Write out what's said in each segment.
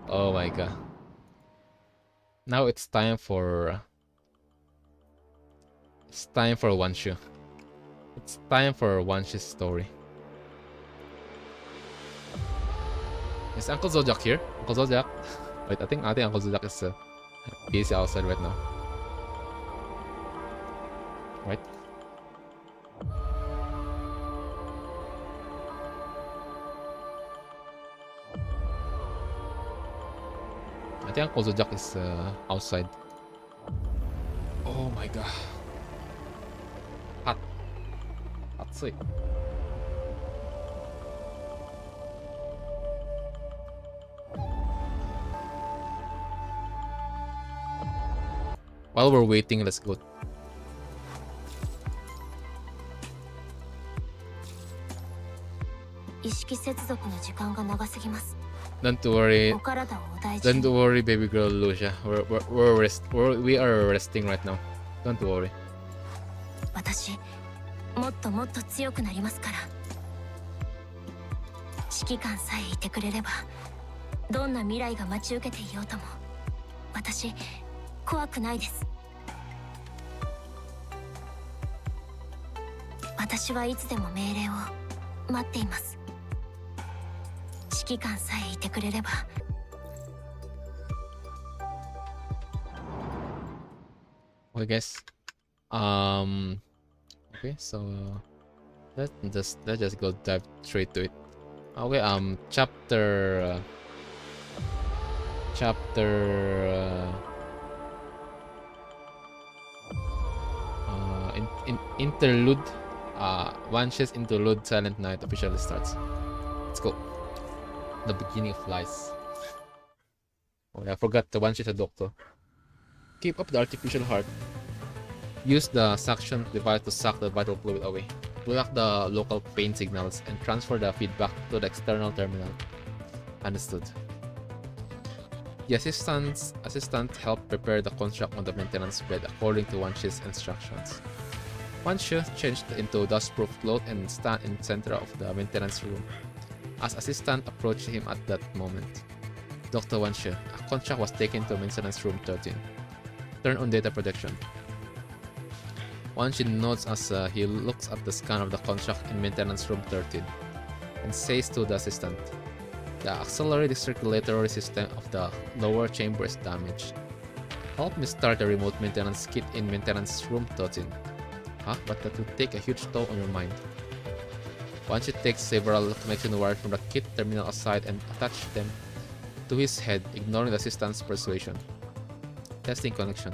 Oh my god. Now it's time for Wanshi. It's time for Wanshi's story. Is Uncle Zodiac here? Uncle Zodiac? Wait, I think Uncle Zodiac is busy outside right now. Right? I think Uncle Zodiac is outside. Oh my god. Hot. Hot. While we're waiting, let's go. Don't worry. Don't worry, baby girl Lucia. We are resting right now. Don't worry. 私もっともっと強くなりますから。指揮官さえいてくれれば、どんな未来が待ち受けていようとも、私怖くないです。私はいつでも命令を待っています。指揮官さえいてくれれば。Okay, guys. Okay, so let's just go dive straight to it. Okay, interlude. Wanshi's Interlude Silent Night officially starts. Let's go. The beginning of lies. Oh, I forgot the Wanshi's a doctor. Keep up the artificial heart. Use the suction device to suck the vital fluid away. Block the local pain signals and transfer the feedback to the external terminal. Understood. The assistant helped prepare the construct on the maintenance bed according to Wanshi's instructions. Wanshi changed into dustproof clothes and stand in the center of the maintenance room. As assistant approached him at that moment, Dr. Wanshi, a contract was taken to maintenance room 13. Turn on data protection. Wanshi nods as he looks at the scan of the construct in maintenance room 13 and says to the assistant, the auxiliary circulatory system of the lower chamber is damaged. Help me start the remote maintenance kit in maintenance room 13. Huh? But that would take a huge toll on your mind. Wanshi takes several connection wires from the kit terminal aside and attaches them to his head, ignoring the assistant's persuasion. Testing connection.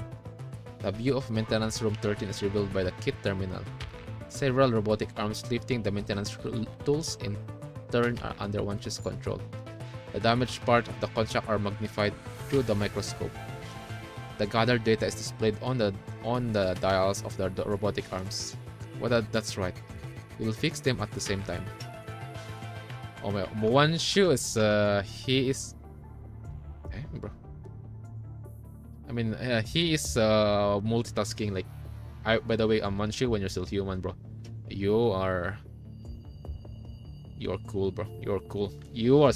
The view of maintenance room 13 is revealed by the kit terminal. Several robotic arms lifting the maintenance tools in turn are under Wanshi's control. The damaged part of the construct are magnified through the microscope. The gathered data is displayed on the dials of the robotic arms. Well, that's right. We'll fix them at the same time. Oh my, Wanshi is he is. Hey, bro. I mean, he is multitasking. Like, by the way, Wanshi, when you're still human, bro, you're cool, bro. You're cool. You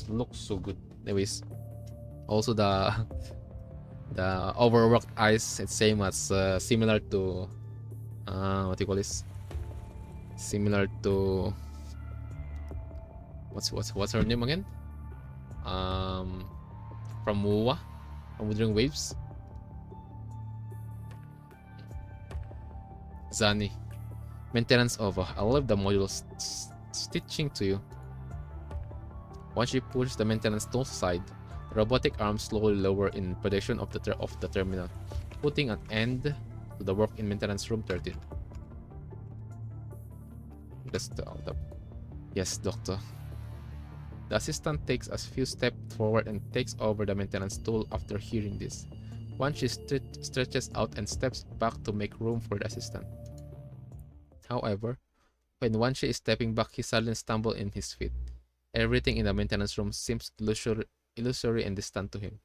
look so good. Anyways, also the overworked eyes. It's same as similar to what do you call this? Similar to what's her name again? From WUWA, from Wuthering Waves. Zani. Maintenance over. I'll leave the module stitching to you. Once you push the maintenance tools aside, the robotic arms slowly lower in prediction of the terminal, putting an end to the work in maintenance room 13. Yes, doctor. The assistant takes a few steps forward and takes over the maintenance tool after hearing this. Wanshi stretches out and steps back to make room for the assistant. However, when Wanshi is stepping back, he suddenly stumbles in his feet. Everything in the maintenance room seems illusory and distant to him.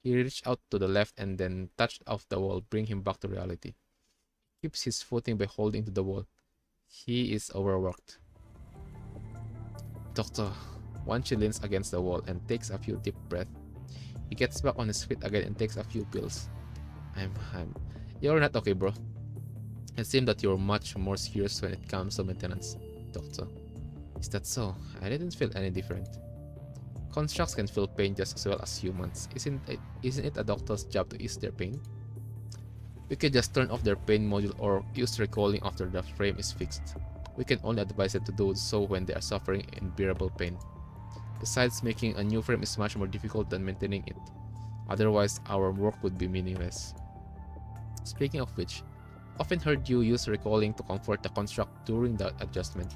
He reached out to the left and then touched off the wall, bringing him back to reality. He keeps his footing by holding to the wall. He is overworked. Doctor, Wanshi leans against the wall and takes a few deep breaths. He gets back on his feet again and takes a few pills. You're not okay, bro. It seems that you're much more serious when it comes to maintenance, Doctor. Is that so? I didn't feel any different. Constructs can feel pain just as well as humans. Isn't it a doctor's job to ease their pain? We can just turn off their pain module or use recalling after the frame is fixed. We can only advise them to do so when they are suffering unbearable pain. Besides, making a new frame is much more difficult than maintaining it. Otherwise, our work would be meaningless. Speaking of which, often heard you use recalling to comfort the construct during the adjustment.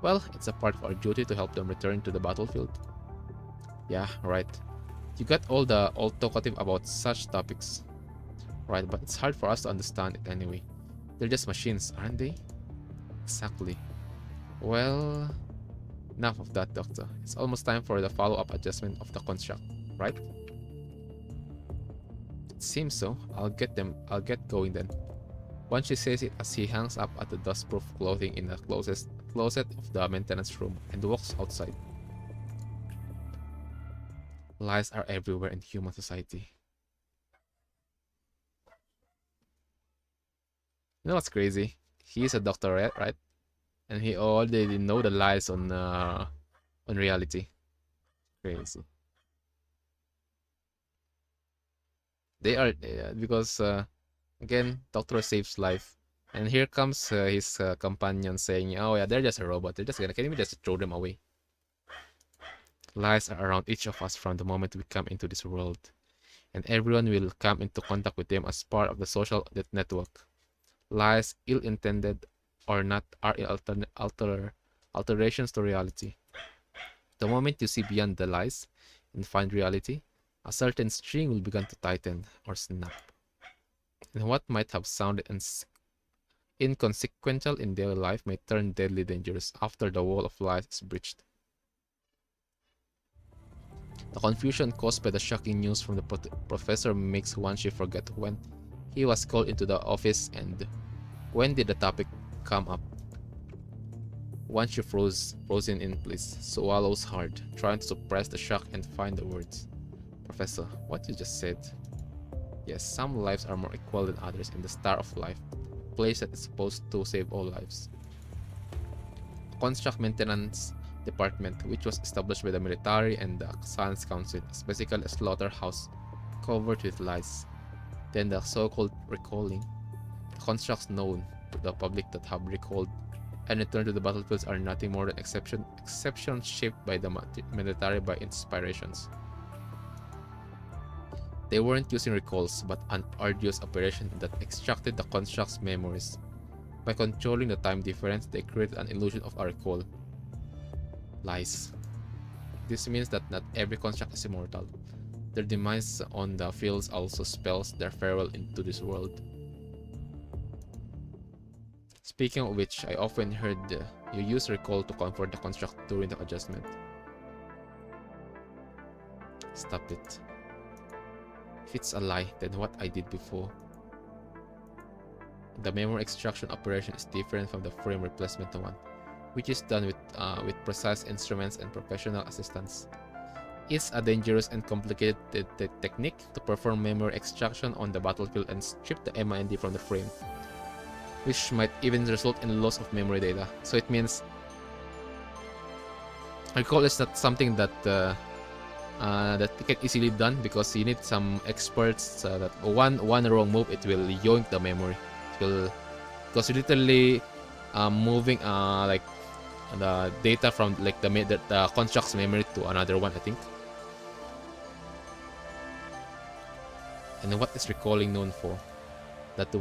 Well, it's a part of our duty to help them return to the battlefield. Yeah, right. You got all talkative about such topics. Right, but it's hard for us to understand it anyway. They're just machines, aren't they? Exactly. Well, enough of that, Doctor. It's almost time for the follow-up adjustment of the construct, right? It seems so. I'll get going then. Wanshi says it as he hangs up at the dustproof clothing in the closet of the maintenance room and walks outside. Lies are everywhere in human society. You know what's crazy? He's a doctor, right? And he already know the lies on reality. Crazy. They are because again, doctor saves life, and here comes his companion saying, "Oh yeah, they're just a robot. They're just gonna can we just throw them away?" Lies are around each of us from the moment we come into this world, and everyone will come into contact with them as part of the social network. Lies, ill-intended or not, are alterations to reality. The moment you see beyond the lies and find reality, a certain string will begin to tighten or snap. And what might have sounded inconsequential in daily life may turn deadly dangerous after the wall of lies is breached. The confusion caused by the shocking news from the professor makes Wanshi forget when he was called into the office and when did the topic come up. Wanshi frozen in place, swallows hard, trying to suppress the shock and find the words. Professor, what you just said. Yes, some lives are more equal than others in the Star of Life, a place that is supposed to save all lives. The Construct Maintenance Department, which was established by the military and the Science Council, is basically a slaughterhouse covered with lies. Then the so-called recalling. The constructs known to the public that have recalled and returned to the battlefields are nothing more than exceptions shaped by the military by inspirations. They weren't using recalls, but an arduous operation that extracted the construct's memories. By controlling the time difference, they created an illusion of a recall. Lies. This means that not every construct is immortal. Their demise on the fields also spells their farewell into this world. Speaking of which, I often heard you use recall to comfort the construct during the adjustment. Stop it. If it's a lie, then what I did before. The memory extraction operation is different from the frame replacement one, which is done with precise instruments and professional assistance. It's a dangerous and complicated technique to perform memory extraction on the battlefield and strip the MIND from the frame, which might even result in loss of memory data. So it means recall is not something that that can easily done because you need some experts that one wrong move it will yoink the memory. It will because literally moving like the data from like the construct's memory to another one, I think. And what is recalling known for? That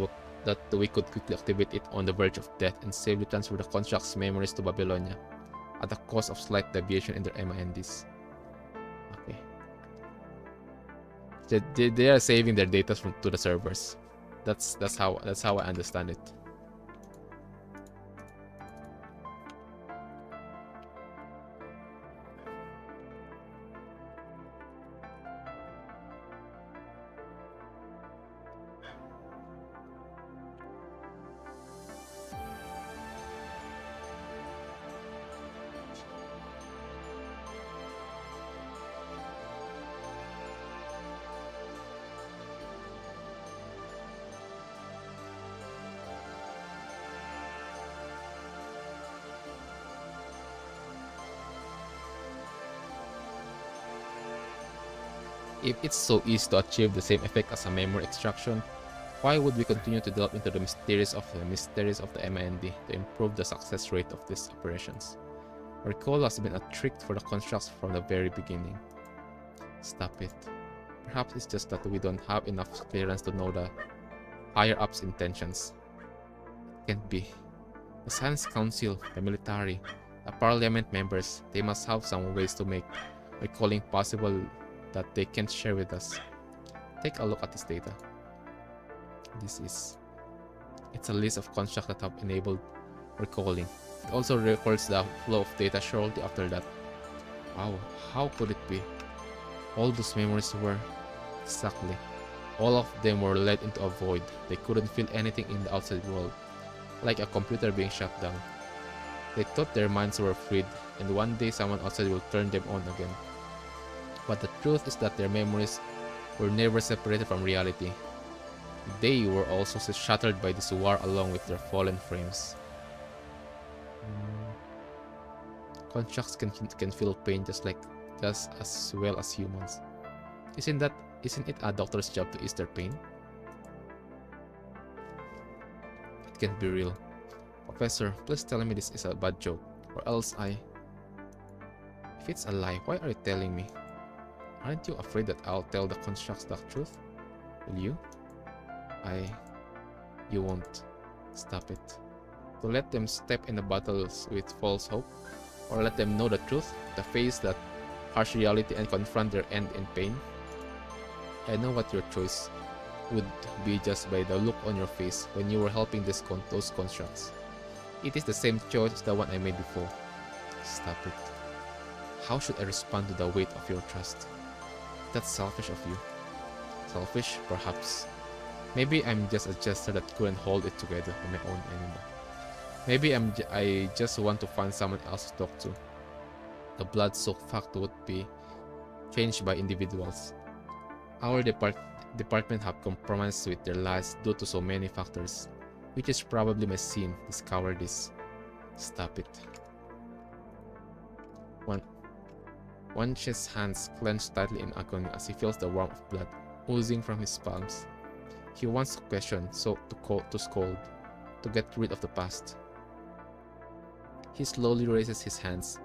we could quickly activate it on the verge of death and safely transfer the construct's memories to Babylonia at the cost of slight deviation in their MINDs. Okay. They are saving their data to the servers. That's how I understand it. If it's so easy to achieve the same effect as a memory extraction, why would we continue to delve into the mysteries of the MIND to improve the success rate of these operations? Recall has been a trick for the constructs from the very beginning. Stop it. Perhaps it's just that we don't have enough clearance to know the higher-ups' intentions. It can't be. The Science Council, the military, the parliament members, they must have some ways to make recalling possible that they can't share with us. Take a look at this data. It's a list of constructs that have enabled recalling. It also records the flow of data shortly after that. Wow, how could it be? All those memories were... Exactly. All of them were led into a void. They couldn't feel anything in the outside world, like a computer being shut down. They thought their minds were freed, and one day someone outside will turn them on again. But the truth is that their memories were never separated from reality. They were also shattered by this war along with their fallen frames. Constructs can feel pain just as well as humans. Isn't it a doctor's job to ease their pain? It can't be real. Professor, please tell me this is a bad joke, or else If it's a lie, why are you telling me? Aren't you afraid that I'll tell the constructs the truth? Will you? You won't. Stop it. To let them step in the battles with false hope, or let them know the truth, to face that harsh reality and confront their end in pain? I know what your choice would be just by the look on your face when you were helping those constructs. It is the same choice as the one I made before. Stop it. How should I respond to the weight of your trust? That's selfish of you. Selfish, perhaps. Maybe I'm just a jester that couldn't hold it together on my own anymore. Maybe I just want to find someone else to talk to. The blood-soaked fact would be changed by individuals. Our department have compromised with their lives due to so many factors, which is probably my sin, this cowardice. Stop it. Wanshi's hands clench tightly in agony as he feels the warmth of blood oozing from his palms. He wants to question, to scold, to get rid of the past. He slowly raises his hands,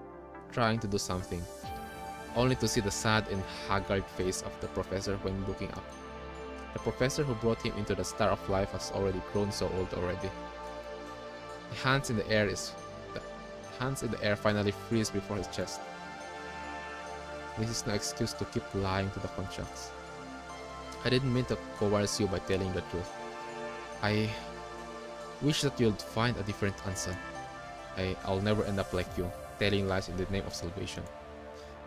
trying to do something, only to see the sad and haggard face of the professor when looking up. The professor who brought him into the Star of Life has already grown so old already. The hands in the air finally freeze before his chest. This is no excuse to keep lying to the constructs. I didn't mean to coerce you by telling the truth. I wish that you'd find a different answer. I'll never end up like you, telling lies in the name of salvation.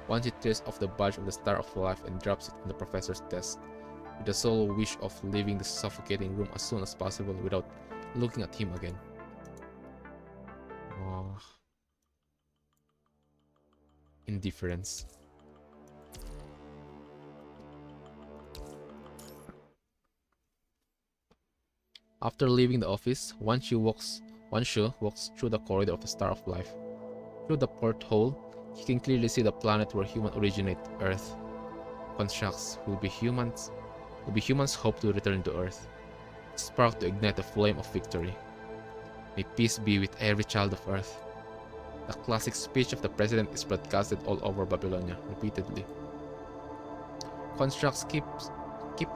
Once he tears off the badge of the Star of Life and drops it on the professor's desk, with the sole wish of leaving the suffocating room as soon as possible without looking at him again. Oh. Indifference. After leaving the office, Wanshi walks through the corridor of the Star of Life. Through the porthole, he can clearly see the planet where humans originate, Earth. Constructs will be humans hope to return to Earth, spark to ignite the flame of victory. May peace be with every child of Earth. The classic speech of the president is broadcasted all over Babylonia repeatedly. Constructs keep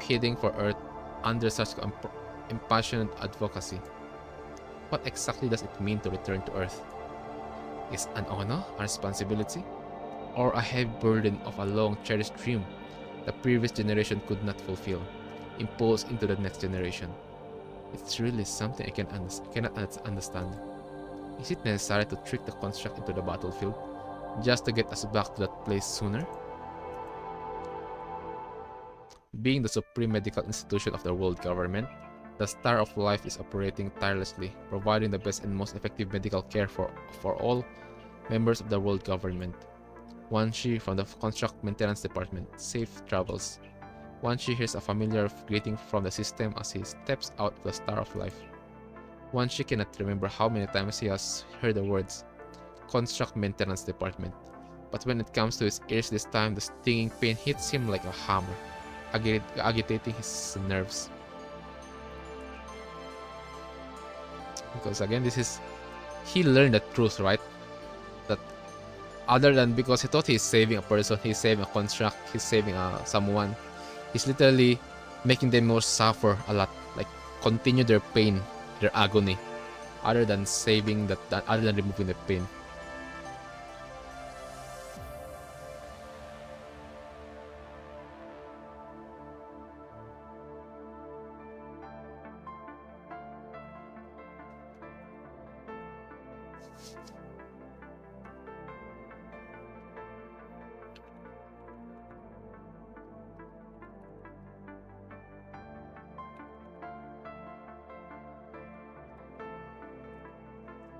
heading for Earth under such impassioned advocacy. What exactly does it mean to return to Earth? Is an honor a responsibility? Or a heavy burden of a long-cherished dream the previous generation could not fulfill, imposed into the next generation? It's really something I cannot understand. Is it necessary to trick the construct into the battlefield, just to get us back to that place sooner? Being the supreme medical institution of the world government, the Star of Life is operating tirelessly, providing the best and most effective medical care for all members of the world government. Wanshi from the Construct Maintenance Department. Safe travels. Wanshi hears a familiar greeting from the system as he steps out of the Star of Life. Wanshi cannot remember how many times he has heard the words Construct Maintenance Department, But when it comes to his ears this time, the stinging pain hits him like a hammer, agitating his nerves. Because again, he learned the truth, right? That other than because he thought he's saving a person, he's saving a construct, he's saving someone, he's literally making them more suffer a lot, like continue their pain, their agony, other than saving other than removing the pain.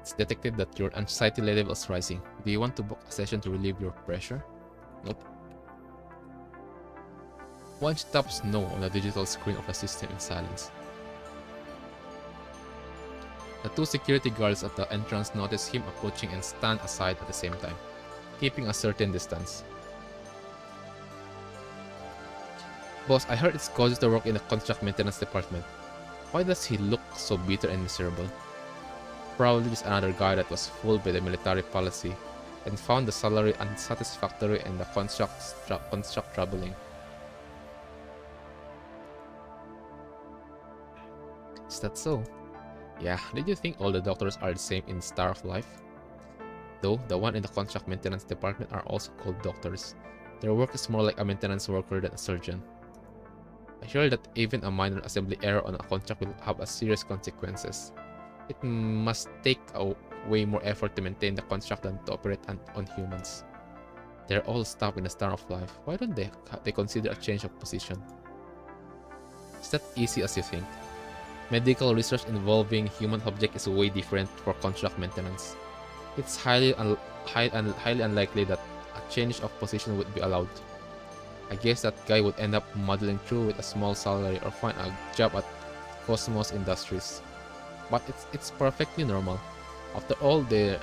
It's detected that your anxiety level is rising. Do you want to book a session to relieve your pressure? Nope. Wanshi taps no on the digital screen of the system in silence. The two security guards at the entrance notice him approaching and stand aside at the same time, keeping a certain distance. Boss, I heard it's caused to work in the contract maintenance department. Why does he look so bitter and miserable? Probably just another guy that was fooled by the military policy and found the salary unsatisfactory and the construct troubling. Is that so? Yeah, did you think all the doctors are the same in Star of Life? Though, the one in the contract maintenance department are also called doctors. Their work is more like a maintenance worker than a surgeon. I hear that even a minor assembly error on a contract will have serious consequences. It must take way more effort to maintain the construct than to operate on humans. They're all staff in the Star of Life. Why don't they consider a change of position? It's not easy as you think. Medical research involving human object is way different for contract maintenance. It's highly unlikely that a change of position would be allowed. I guess that guy would end up muddling through with a small salary or find a job at Cosmos Industries. But it's perfectly normal. After all, they're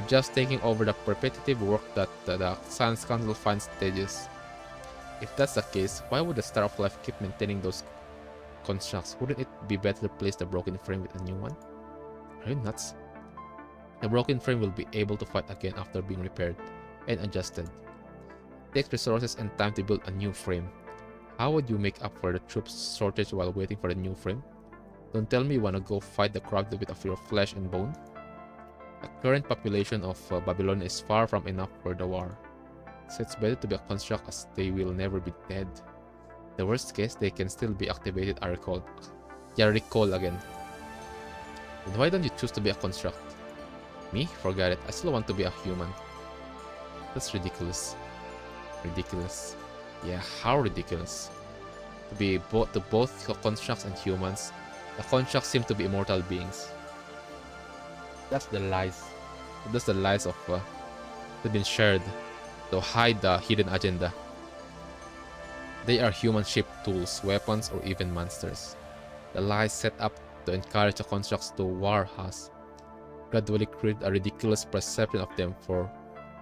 just taking over the repetitive work that the Science Council finds tedious. If that's the case, why would the Star of Life keep maintaining those constructs? Wouldn't it be better to replace the broken frame with a new one? Are you nuts? The broken frame will be able to fight again after being repaired and adjusted. It takes resources and time to build a new frame. How would you make up for the troops shortage while waiting for the new frame? Don't tell me you wanna go fight the crowd with of your flesh and bone. The current population of Babylon is far from enough for the war, so it's better to be a construct as they will never be dead. The worst case, they can still be activated, I recall. Yeah, recall again. Then why don't you choose to be a construct? Me? Forget it, I still want to be a human. That's ridiculous. Ridiculous. Yeah, how ridiculous. To be both constructs and humans. The constructs seem to be immortal beings. That's the lies. That's the lies of have been shared to hide the hidden agenda. They are human-shaped tools, weapons, or even monsters. The lies set up to encourage the constructs to war has gradually created a ridiculous perception of them for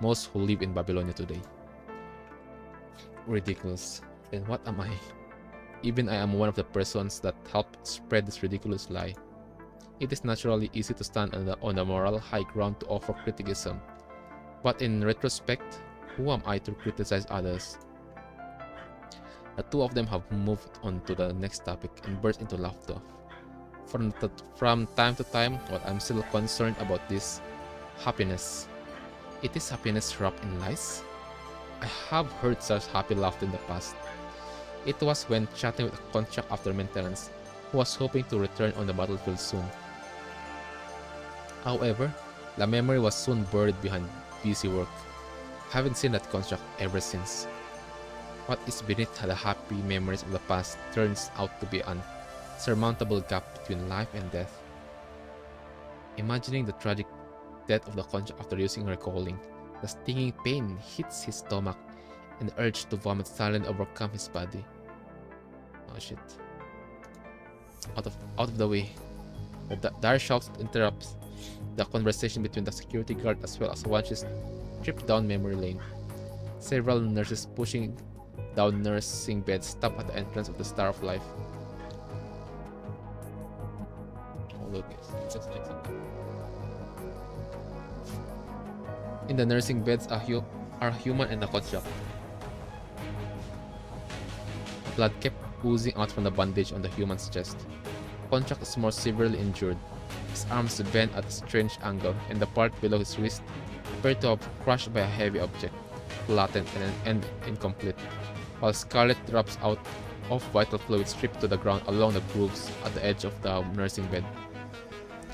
most who live in Babylonia today. Ridiculous. And what am I? Even I am one of the persons that helped spread this ridiculous lie. It is naturally easy to stand on the moral high ground to offer criticism. But in retrospect, who am I to criticize others? The two of them have moved on to the next topic and burst into laughter. From time to time, while I'm still concerned about this happiness. It is happiness wrapped in lies? I have heard such happy laughter in the past. It was when chatting with a contract after maintenance, who was hoping to return on the battlefield soon. However, the memory was soon buried behind busy work. Haven't seen that contract ever since. What is beneath the happy memories of the past turns out to be an insurmountable gap between life and death. Imagining the tragic death of the contract after using recalling, the stinging pain hits his stomach and the urge to vomit silently overcomes his body. Oh shit. Out of the way. The dire shouts interrupts the conversation between the security guard as well as Wanshi's trip down memory lane. Several nurses pushing down nursing beds stop at the entrance of the Star of Life. Oh, look, it's just like something. In the nursing beds are human and a construct. Blood kept oozing out from the bandage on the human's chest. Construct is more severely injured. His arms bent at a strange angle, and the part below his wrist appeared to have crushed by a heavy object, flattened and incomplete, while scarlet drops out of vital fluid stripped to the ground along the grooves at the edge of the nursing bed.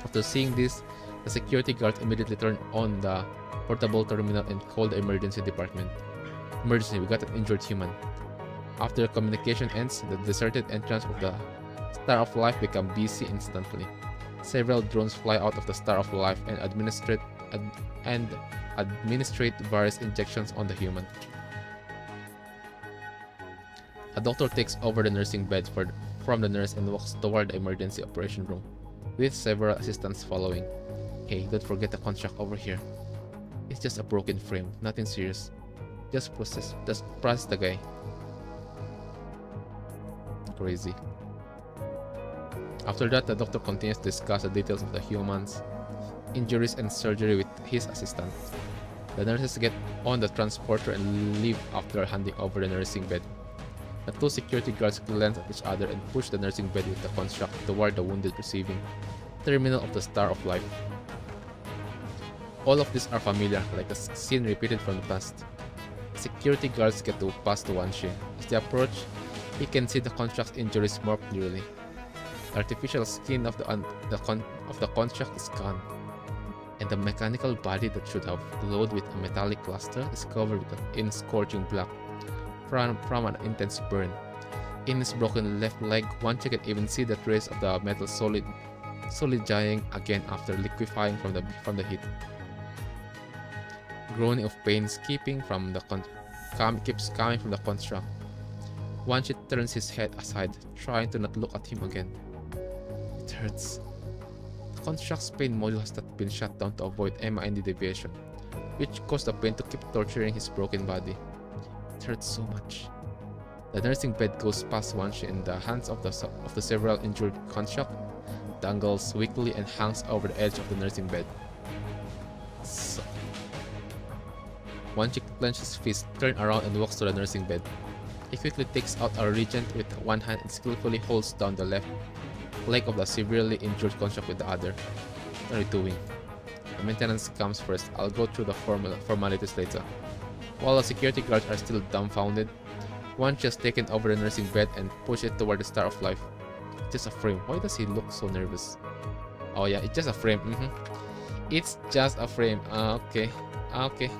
After seeing this, the security guards immediately turned on the portable terminal and called the emergency department. Emergency, we got an injured human. After the communication ends, the deserted entrance of the Star of Life becomes busy instantly. Several drones fly out of the Star of Life and administrate various injections on the human. A doctor takes over the nursing bed from the nurse and walks toward the emergency operation room, with several assistants following. Hey, don't forget the construct over here. It's just a broken frame, nothing serious. Just process the guy. Crazy. After that, the doctor continues to discuss the details of the human's injuries and surgery with his assistant. The nurses get on the transporter and leave after handing over the nursing bed. The two security guards glance at each other and push the nursing bed with the construct toward the wounded receiving terminal of the Star of Life. All of these are familiar, like a scene repeated from the past. Security guards get to pass to Wanshi. As they approach, he can see the construct's injuries more clearly. The artificial skin of the construct is gone, and the mechanical body that should have glowed with a metallic cluster is covered in scorching black from an intense burn. In his broken left leg, Wanshi can even see the trace of the metal solidifying again after liquefying from the heat. Groaning of pain keeps coming from the construct. Wanshi turns his head aside, trying to not look at him again. It hurts. The construct's pain module has not been shut down to avoid MIND deviation, which caused the pain to keep torturing his broken body. It hurts so much. The nursing bed goes past Wanshi in the hands of the several injured construct, dangles weakly and hangs over the edge of the nursing bed. So, Wanshi clenches his fist, turns around and walks to the nursing bed. He quickly takes out a regent with one hand and skillfully holds down the left leg of the severely injured construct with the other. What are you doing? The maintenance comes first. I'll go through the formalities later. While the security guards are still dumbfounded, Wanshi has taken over the nursing bed and pushed it toward the Star of Life. It's just a frame. Why does he look so nervous? Oh yeah, it's just a frame. It's just a frame. Okay. Okay.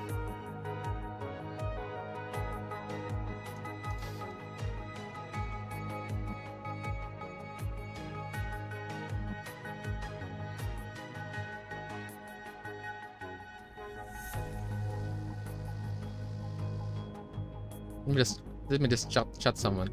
Let me just chat someone.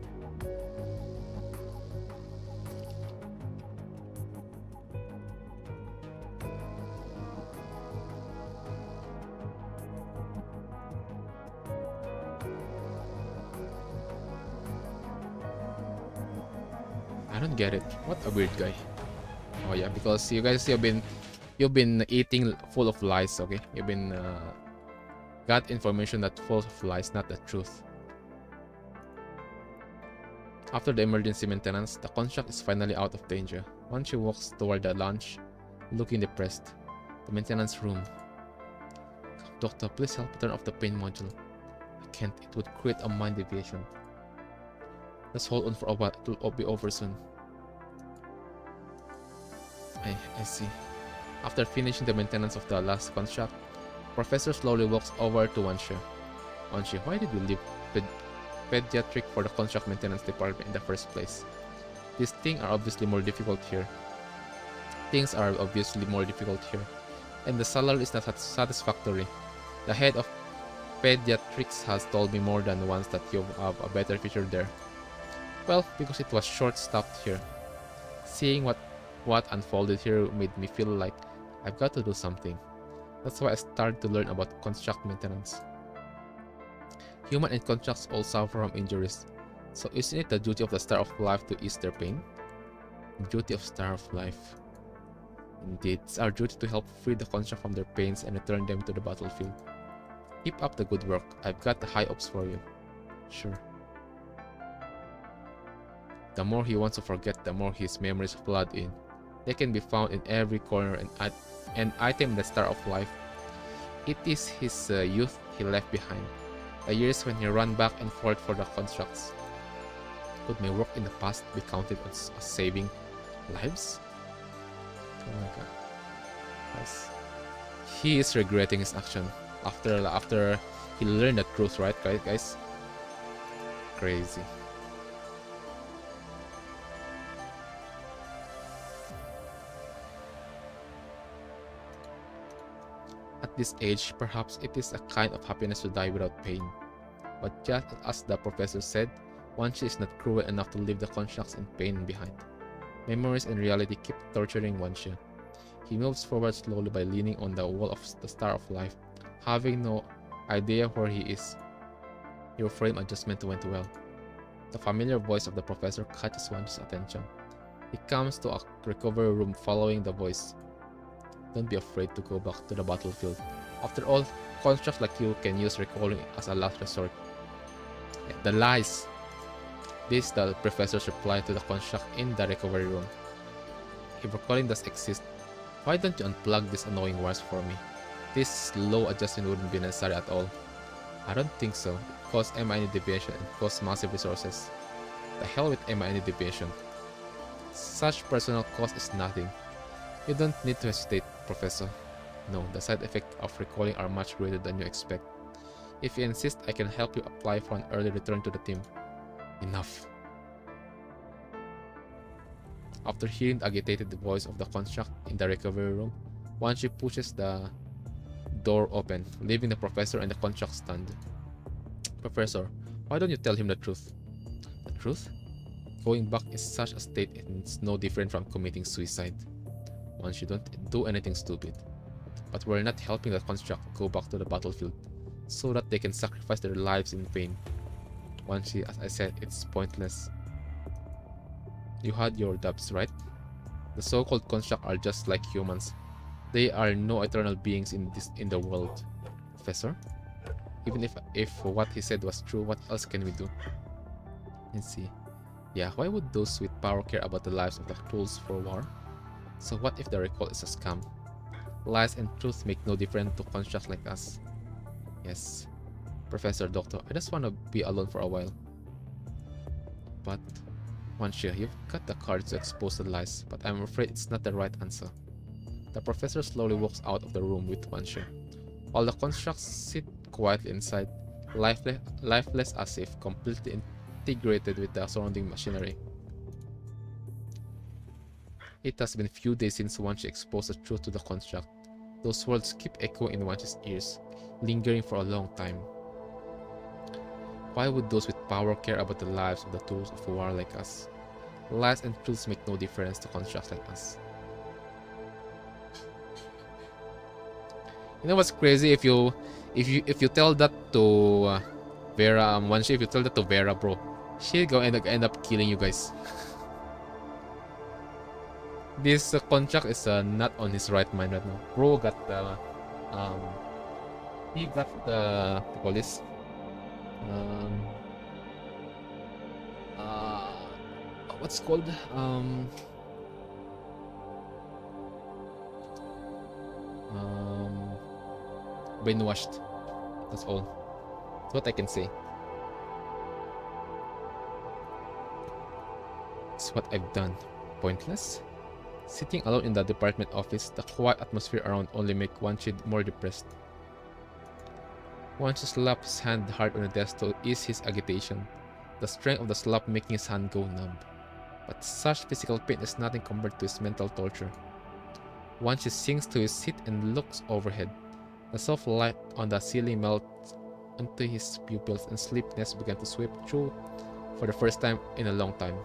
I don't get it. What a weird guy. Oh yeah, because you guys you've been eating full of lies. Okay, you've been got information that full of lies, not the truth. After the emergency maintenance, the construct is finally out of danger. Once she walks toward the lounge, looking depressed. The maintenance room. Doctor, please help turn off the pain module. I can't, it would create a mind deviation. Let's hold on for a while, it will be over soon. I see. After finishing the maintenance of the last construct, Professor slowly walks over to Wanshi. Wanshi, why did we leave pediatric for the construct maintenance department in the first place? These things are obviously more difficult here. And the salary is not satisfactory. The head of pediatrics has told me more than once that you have a better future there. Well, because it was short-staffed here. Seeing what unfolded here made me feel like I've got to do something. That's why I started to learn about construct maintenance. Human and constructs all suffer from injuries, so isn't it the duty of the Star of Life to ease their pain? Duty of Star of Life. Indeed, it's our duty to help free the construct from their pains and return them to the battlefield. Keep up the good work. I've got the high hopes for you. Sure. The more he wants to forget, the more his memories flood in. They can be found in every corner and item in the Star of Life. It is his youth he left behind. The years when he ran back and forth for the constructs. Could my work in the past be counted as saving lives? Oh my god. Yes. He is regretting his action after he learned the truth, right, guys? Crazy. At this age, perhaps it is a kind of happiness to die without pain. But just as the professor said, Wanshi is not cruel enough to leave the constructs in pain behind. Memories and reality keep torturing Wanshi. He moves forward slowly by leaning on the wall of the Star of Life, having no idea where he is. Your frame adjustment went well. The familiar voice of the professor catches Wanshi's attention. He comes to a recovery room following the voice. Don't be afraid to go back to the battlefield. After all, constructs like you can use recalling as a last resort. The lies! This is the professor's reply to the construct in the recovery room. If recalling does exist, why don't you unplug these annoying wires for me? This slow adjustment wouldn't be necessary at all. I don't think so. It costs MINE deviation and costs massive resources. The hell with MINE deviation. Such personal cost is nothing. You don't need to hesitate, Professor. No, the side effects of recalling are much greater than you expect. If you insist, I can help you apply for an early return to the team. Enough. After hearing the agitated voice of the construct in the recovery room, Wanshi pushes the door open, leaving the professor and the construct stunned. Professor, why don't you tell him the truth? The truth? Going back in such a state is no different from committing suicide. Wanshi, don't do anything stupid. But we're not helping the construct go back to the battlefield, so that they can sacrifice their lives in vain. Wanshi, as I said, it's pointless. You had your doubts, right? The so-called construct are just like humans. They are no eternal beings in the world. Professor? Even if what he said was true, what else can we do? Let's see. Yeah, why would those with power care about the lives of the tools for war? So what if the recall is a scam? Lies and truth make no difference to constructs like us. Yes. Professor, Doctor, I just want to be alone for a while. But Wanshi, you've got the courage to expose the lies, but I'm afraid it's not the right answer. The professor slowly walks out of the room with Wanshi, while the constructs sit quietly inside, lifeless as if completely integrated with the surrounding machinery. It has been few days since Wanshi exposed the truth to the construct. Those words keep echoing in Wanshi's ears, lingering for a long time. Why would those with power care about the lives of the tools of war like us? Lies and truths make no difference to constructs like us. You know what's crazy? If you tell that to Vera, Wanshi, if you tell that to Vera, bro, she'll go and end up killing you guys. This construct is not on his right mind right now. Bro got he got the what do you call this? What's it called? Brainwashed. That's all. That's what I can say. It's what I've done. Pointless? Sitting alone in the department office, the quiet atmosphere around only make Wanshi more depressed. Wanshi slapped his hand hard on the desk to ease his agitation, the strength of the slap making his hand go numb. But such physical pain is nothing compared to his mental torture. Wanshi sinks to his seat and looks overhead. The soft light on the ceiling melts onto his pupils and sleepiness began to sweep through for the first time in a long time.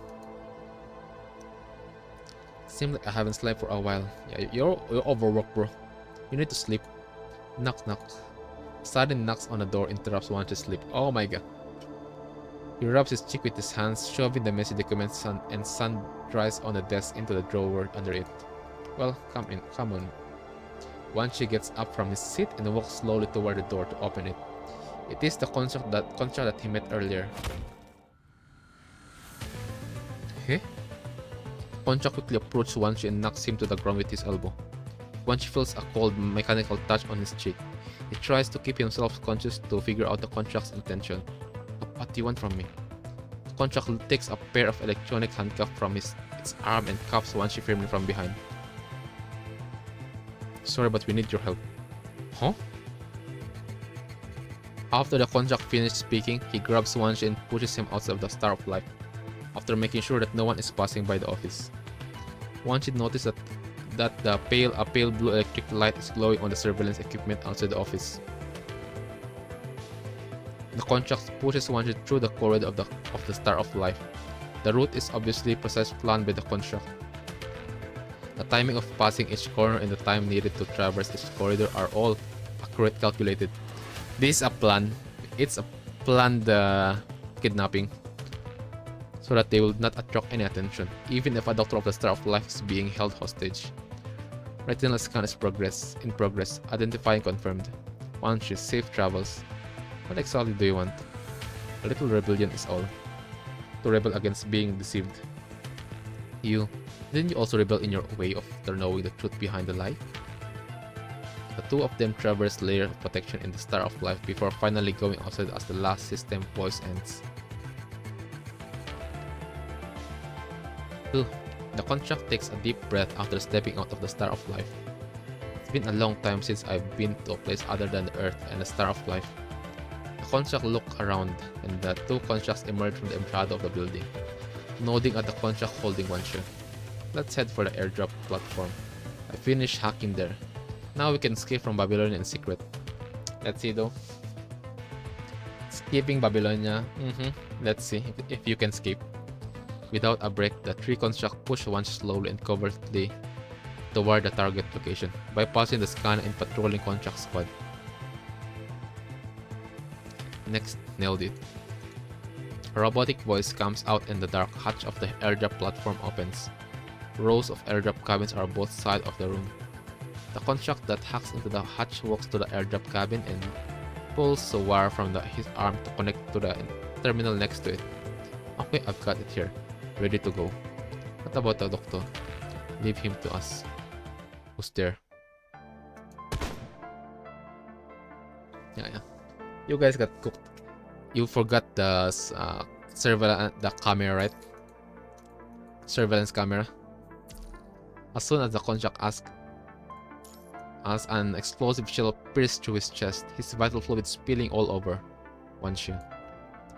Seems like I haven't slept for a while. Yeah, you're overworked, bro. You need to sleep. Knock knock. Sudden knocks on the door interrupts Wanshi's sleep. Oh my god. He rubs his cheek with his hands, shoving the messy documents and sun dries on the desk into the drawer under it. Well, come in, come on. Wanshi gets up from his seat and walks slowly toward the door to open it. It is the contract that he met earlier. Hey? Concha quickly approaches Wanshi and knocks him to the ground with his elbow. Wanshi feels a cold, mechanical touch on his cheek. He tries to keep himself conscious to figure out the contract's intention. What do you want from me? The contract takes a pair of electronic handcuffs from its arm and cuffs Wanshi firmly from behind. Sorry, but we need your help. Huh? After the contract finished speaking, he grabs Wanshi and pushes him outside of the Star of Life, after making sure that no one is passing by the office. Wanshi notices that a pale blue electric light is glowing on the surveillance equipment outside the office. The contract pushes Wanshi through the corridor of the Star of Life. The route is obviously precisely planned by the contract. The timing of passing each corner and the time needed to traverse each corridor are all accurately calculated. This is a plan. It's a planned kidnapping, so that they will not attract any attention, even if a Doctor of the Star of Life is being held hostage. Retinal scan is in progress. Identifying confirmed. Wanshi, safe travels. What exactly do you want? A little rebellion is all. To rebel against being deceived. Didn't you also rebel in your way of knowing the truth behind the lie? The two of them traverse layer of protection in the Star of Life before finally going outside as the last system voice ends. The contract takes a deep breath after stepping out of the Star of Life. It's been a long time since I've been to a place other than the Earth and the Star of Life. The contract looks around, and the two contracts emerge from the shadow of the building, nodding at the contract holding Wanshi. Let's head for the airdrop platform. I finished hacking there. Now we can escape from Babylonia in secret. Let's see though. Escaping Babylonia. Let's see if you can escape. Without a break, the three constructs push Wanshi slowly and covertly toward the target location, bypassing the scan and patrolling contract squad. Next, nailed it. A robotic voice comes out and the dark hatch of the airdrop platform opens. Rows of airdrop cabins are both sides of the room. The construct that hacks into the hatch walks to the airdrop cabin and pulls a wire from his arm to connect to the terminal next to it. Okay, I've got it here. Ready to go. What about the doctor? Leave him to us. Who's there? Yeah. You guys got cooked. You forgot the camera, right? Surveillance camera. As soon as the contract asks, as an explosive shell pierced through his chest, his vital fluid spilling all over Wanshi.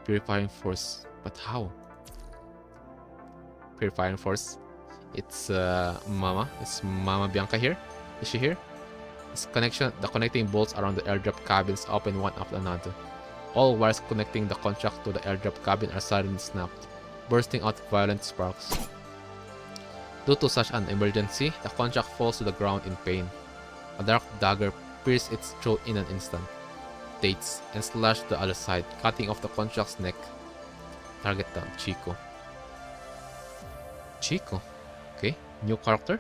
Purifying force. But how? Purifying force. It's Mama. Is Mama Bianca here? Is she here? The connecting bolts around the airdrop cabins open one after another. All wires connecting the contract to the airdrop cabin are suddenly snapped, bursting out violent sparks. Due to such an emergency, the contract falls to the ground in pain. A dark dagger pierces its throat in an instant, dates, and slashes the other side, cutting off the contract's neck. Target down, Chico. Chico? Okay, new character?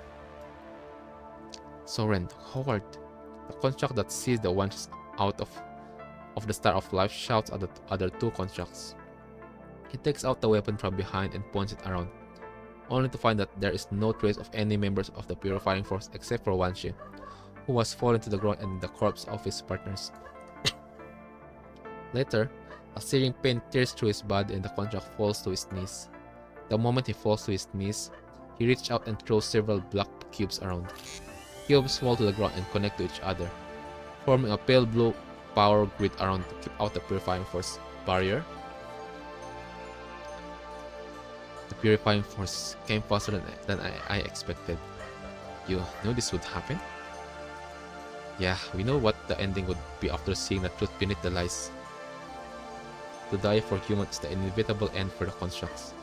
Soren, Howard. The contract that sees the ones out of the Star of Life shouts at the other two contracts. He takes out the weapon from behind and points it around, only to find that there is no trace of any members of the Purifying Force except for Wanshi, who was fallen to the ground and the corpse of his partners. Later, a searing pain tears through his body and the contract falls to his knees. The moment he falls to his knees, he reaches out and throws several black cubes around. Cubes fall to the ground and connect to each other, forming a pale blue power grid around to keep out the Purifying Force barrier. The Purifying Force came faster than I expected. You knew this would happen? Yeah, we know what the ending would be after seeing the truth beneath the lies. To die for humans is the inevitable end for the constructs.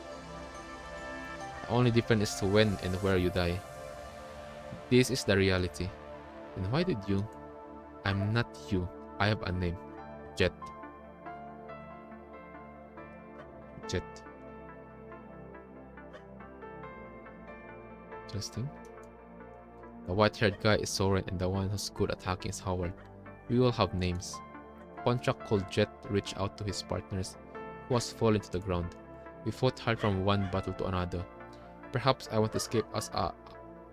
The only difference is when and where you die. This is the reality. And why did you? I'm not you. I have a name. Jet. Jet. Interesting. The white-haired guy is Soren and the one who's good at hacking is Howard. We all have names. Contract called Jet reached out to his partners, who was falling to the ground. We fought hard from one battle to another. Perhaps I want to escape as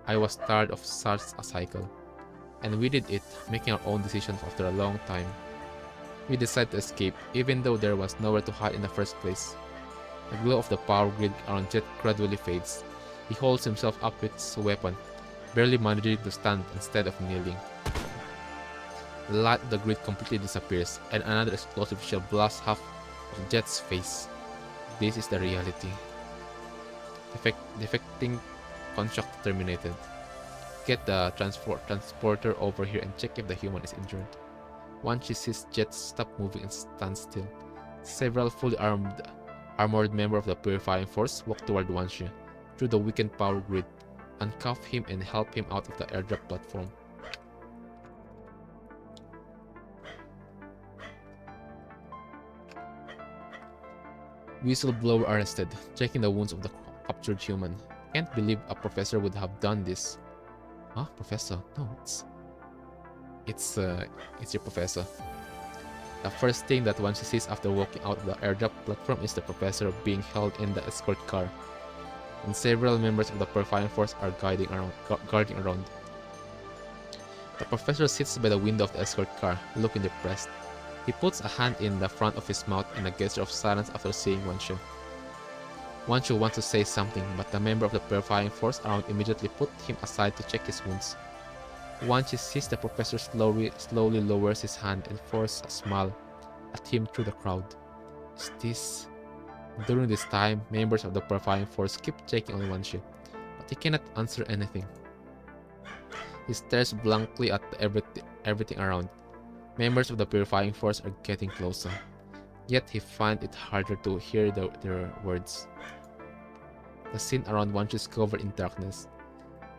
I was tired of such a cycle. And we did it, making our own decisions after a long time. We decided to escape, even though there was nowhere to hide in the first place. The glow of the power grid around Jet gradually fades. He holds himself up with his weapon, barely managing to stand instead of kneeling. The light of the grid completely disappears, and another explosive shell blasts half of Jet's face. This is the reality. Defecting construct terminated. Get the transporter over here and check if the human is injured. Once she sees Jet stop moving and stand still, several fully armored members of the Purifying Force walk toward Wanshi through the weakened power grid, uncuff him and help him out of the airdrop platform. Whistleblower arrested, checking the wounds of the captured human. Can't believe a professor would have done this. Huh? Professor? No, it's your professor. The first thing that Wanshi sees after walking out of the airdrop platform is the professor being held in the escort car, and several members of the Purifying Force are guarding around. The professor sits by the window of the escort car, looking depressed. He puts a hand in the front of his mouth in a gesture of silence after seeing Wanshi. Wanshi wants to say something, but the member of the Purifying Force around immediately put him aside to check his wounds. Wanshi sees the professor slowly lowers his hand and forces a smile at him through the crowd. Is this? During this time, members of the Purifying Force keep checking on Wanshi, but he cannot answer anything. He stares blankly at everything around. Members of the Purifying Force are getting closer, yet he finds it harder to hear their words. The scene around Wanshi is covered in darkness,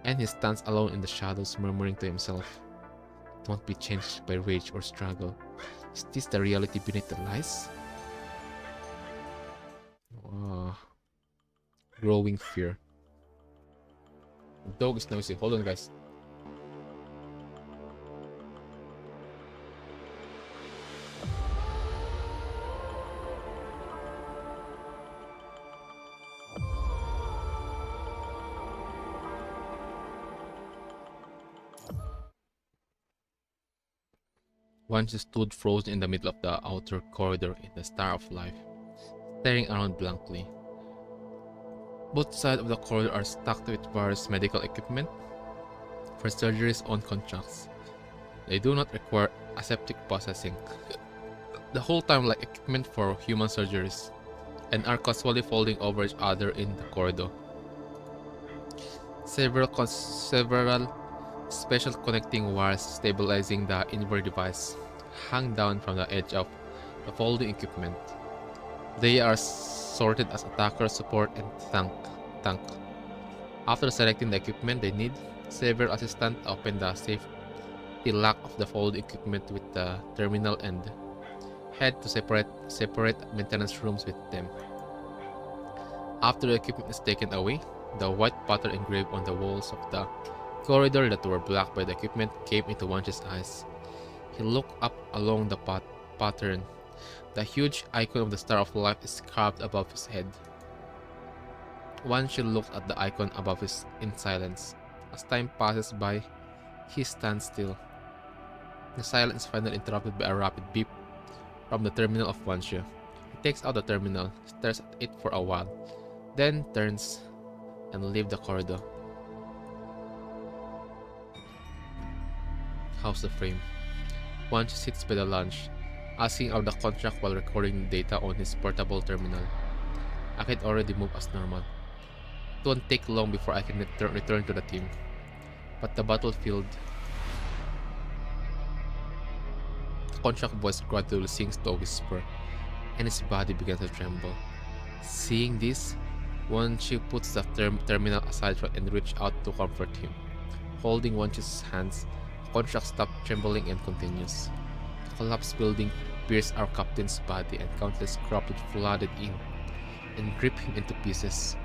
and he stands alone in the shadows, murmuring to himself, "Don't be changed by rage or struggle. Is this the reality beneath the lies?" Growing fear. The dog is noisy. Hold on, guys. Wanshi stood frozen in the middle of the outer corridor in the Star of Life, staring around blankly. Both sides of the corridor are stocked with various medical equipment for surgeries on contracts. They do not require aseptic processing. The whole time like equipment for human surgeries, and are casually folding over each other in the corridor. Several special connecting wires stabilizing the inward device hang down from the edge of the folding equipment. They are sorted as attacker, support, and tank. After selecting the equipment they need, several assistants open the safety lock of the folding equipment with the terminal and head to separate maintenance rooms with them. After the equipment is taken away, the white pattern engraved on the walls of the corridor that were blocked by the equipment came into Wanshi's eyes. He looked up along the pattern. The huge icon of the Star of Life is carved above his head. Wanshi looked at the icon above his in silence. As time passes by, he stands still. The silence is finally interrupted by a rapid beep from the terminal of Wanshi. He takes out the terminal, stares at it for a while, then turns and leaves the corridor. How's the frame? Wanshi sits by the lounge, asking out the contract while recording data on his portable terminal. I can already move as normal. It won't take long before I can return to the team. But the battlefield... The contract voice gradually sinks to a whisper, and his body begins to tremble. Seeing this, Wanshi puts the terminal aside and reaches out to comfort him. Holding Wanshi's hands, The contract stops trembling and continues. The collapsed building pierced our captain's body and countless corrupted flooded in and ripped him into pieces.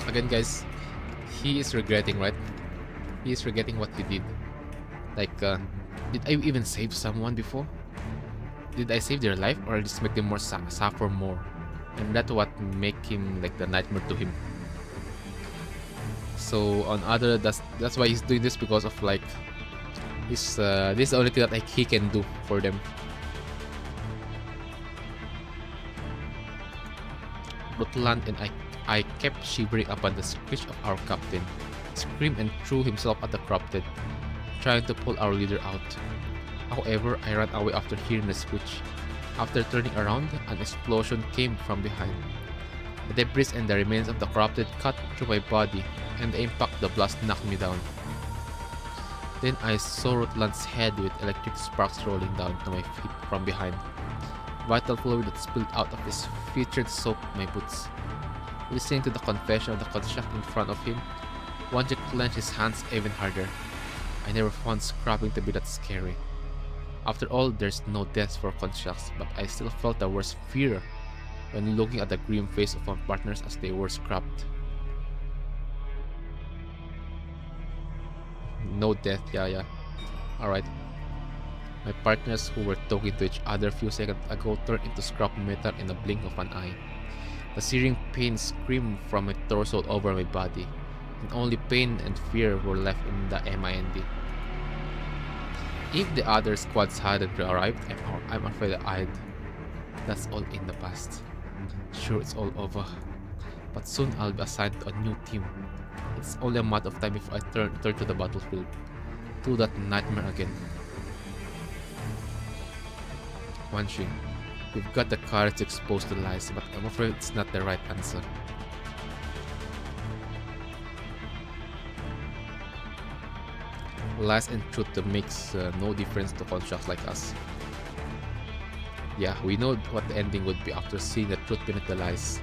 Again, guys, he is regretting, right? He is regretting what he did. Like, did I even save someone before? Did I save their life, or just make them more suffer more? And that's what make him like the nightmare to him. So on other, that's why he's doing this, because of like this is the only thing that like he can do for them. Rutland and I kept shivering upon the screech of our captain. He screamed and threw himself at the corrupted, trying to pull our leader out. However, I ran away after hearing the screech. After turning around, an explosion came from behind. The debris and the remains of the corrupted cut through my body, and the impact of the blast knocked me down. Then I saw Rutland's head with electric sparks rolling down to my feet from behind. Vital fluid that spilled out of his features soaked my boots. Listening to the confession of the construct in front of him, Wanshi clenched his hands even harder. I never found scrapping to be that scary. After all, there's no death for constructs, but I still felt the worst fear when looking at the grim face of my partners as they were scrapped. No death, yeah. Alright. My partners, who were talking to each other a few seconds ago, turned into scrap metal in the blink of an eye. The searing pain screamed from my torso over my body, and only pain and fear were left in the MIND. If the other squads hadn't arrived, I'm afraid that's all in the past. Sure, it's all over, but soon I'll be assigned to a new team. It's only a matter of time before I turn to the battlefield, to that nightmare again. Wanshi, you've got the courage to expose the lies, but I'm afraid it's not the right answer. Lies and truth makes no difference to constructs like us. Yeah, we know what the ending would be after seeing the truth beneath the lies.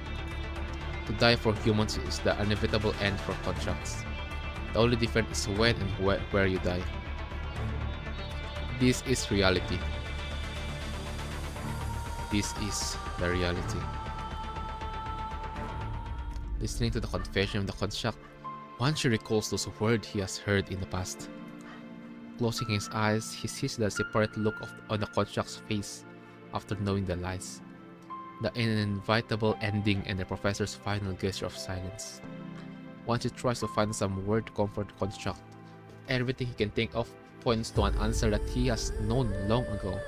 To die for humans is the inevitable end for constructs. The only difference is when and where you die. This is reality. This is the reality. Listening to the confession of the construct, Wanshi recalls those words he has heard in the past. Closing his eyes, he sees the separate look on the construct's face after knowing the lies, the inevitable ending, and the professor's final gesture of silence. Wanshi tries to find some word to comfort the construct. Everything he can think of points to an answer that he has known long ago.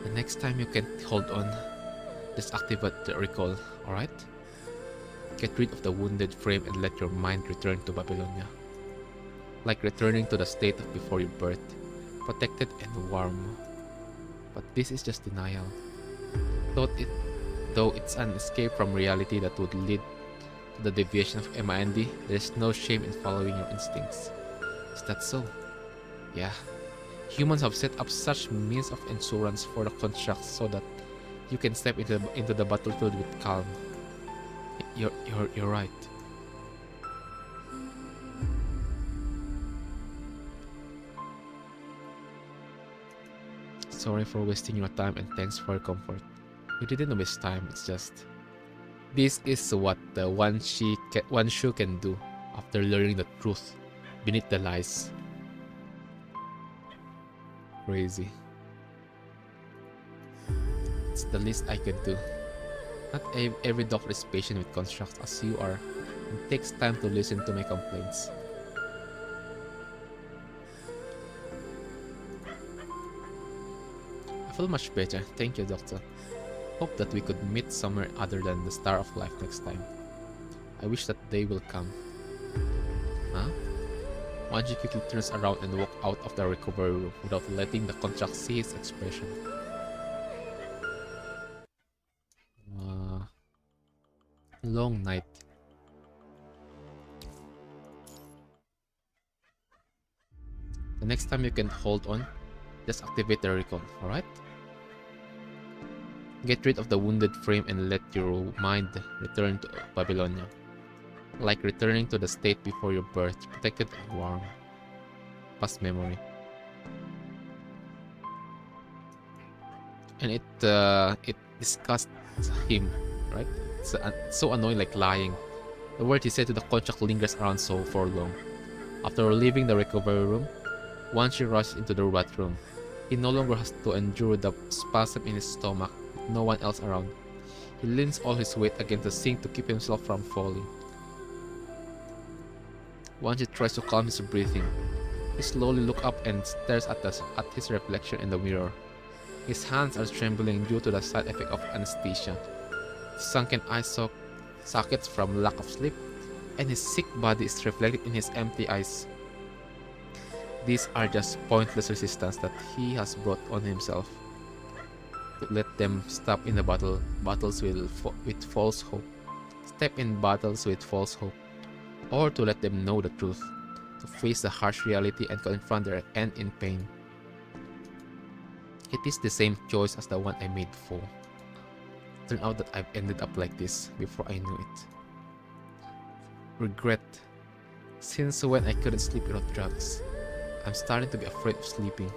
The next time you can't hold on, just activate the recall, alright? Get rid of the wounded frame and let your mind return to Babylonia. Like returning to the state of before your birth, protected and warm. But this is just denial. Though it's an escape from reality that would lead to the deviation of MIND, there is no shame in following your instincts. Is that so? Yeah. Humans have set up such means of insurance for the constructs so that you can step into the battlefield with calm. You're right. Sorry for wasting your time and thanks for your comfort. You didn't waste time, it's just... This is what the Wanshu can do after learning the truth beneath the lies. Crazy. It's the least I can do. Not every doctor is patient with constructs as you are. It takes time to listen to my complaints. I feel much better, thank you, doctor. Hope that we could meet somewhere other than the Star of Life next time. I wish that day will come. Huh? Wanshi quickly turns around and walks out of the recovery room without letting the construct see his expression. Long night. The next time you can hold on, just activate the recall, alright? Get rid of the wounded frame and let your mind return to Babylonia. Like returning to the state before your birth, protected and warm. Past memory. And it disgusts him, right? It's so annoying, like lying. The word he said to the contract lingers around so for long. After leaving the recovery room, Wanshi rushed into the bathroom. He no longer has to endure the spasm in his stomach with no one else around. He leans all his weight against the sink to keep himself from falling. Wanshi tries to calm his breathing. He slowly looks up and stares at his reflection in the mirror. His hands are trembling due to the side effect of anesthesia. Sunken eye sockets from lack of sleep, and his sick body is reflected in his empty eyes. These are just pointless resistance that he has brought on himself. To let them stop in the battles with false hope. Step in battles with false hope. Or to let them know the truth. To face the harsh reality and confront their end in pain. It is the same choice as the one I made before. Turned out that I've ended up like this before I knew it. Regret. Since when I couldn't sleep without drugs, I'm starting to be afraid of sleeping.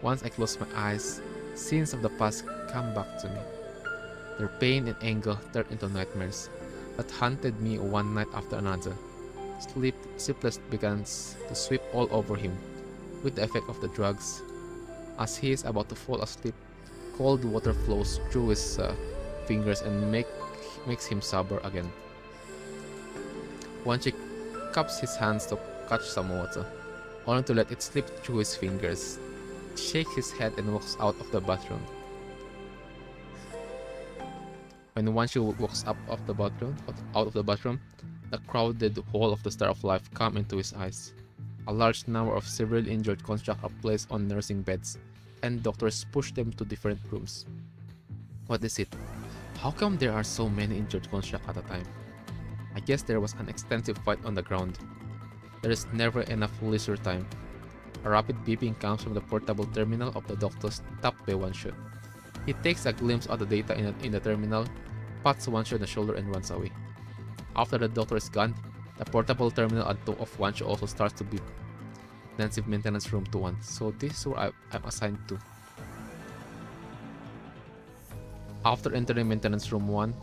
Once I close my eyes, scenes of the past come back to me. Their pain and anger turn into nightmares that haunted me one night after another. Sleeplessness begins to sweep all over him with the effect of the drugs. As he is about to fall asleep, cold water flows through his fingers and makes him sober again. Wanshi cups his hands to catch some water, only to let it slip through his fingers. He shakes his head and walks out of the bathroom. When Wanshi walks out of the bathroom, the crowded hall of the Star of Life comes into his eyes. A large number of severely injured constructs are placed on nursing beds, and doctors push them to different rooms. What is it? How come there are so many injured constructs at a time? I guess there was an extensive fight on the ground. There is never enough leisure time. A rapid beeping comes from the portable terminal of the doctor's tapped by Wanshi. He takes a glimpse of the data in the terminal, pats Wanshi on the shoulder and runs away. After the doctor is gone, the portable terminal of Wanshi also starts to beep. Intensive maintenance room 2-1. So this is where I'm assigned to. After entering maintenance room 1,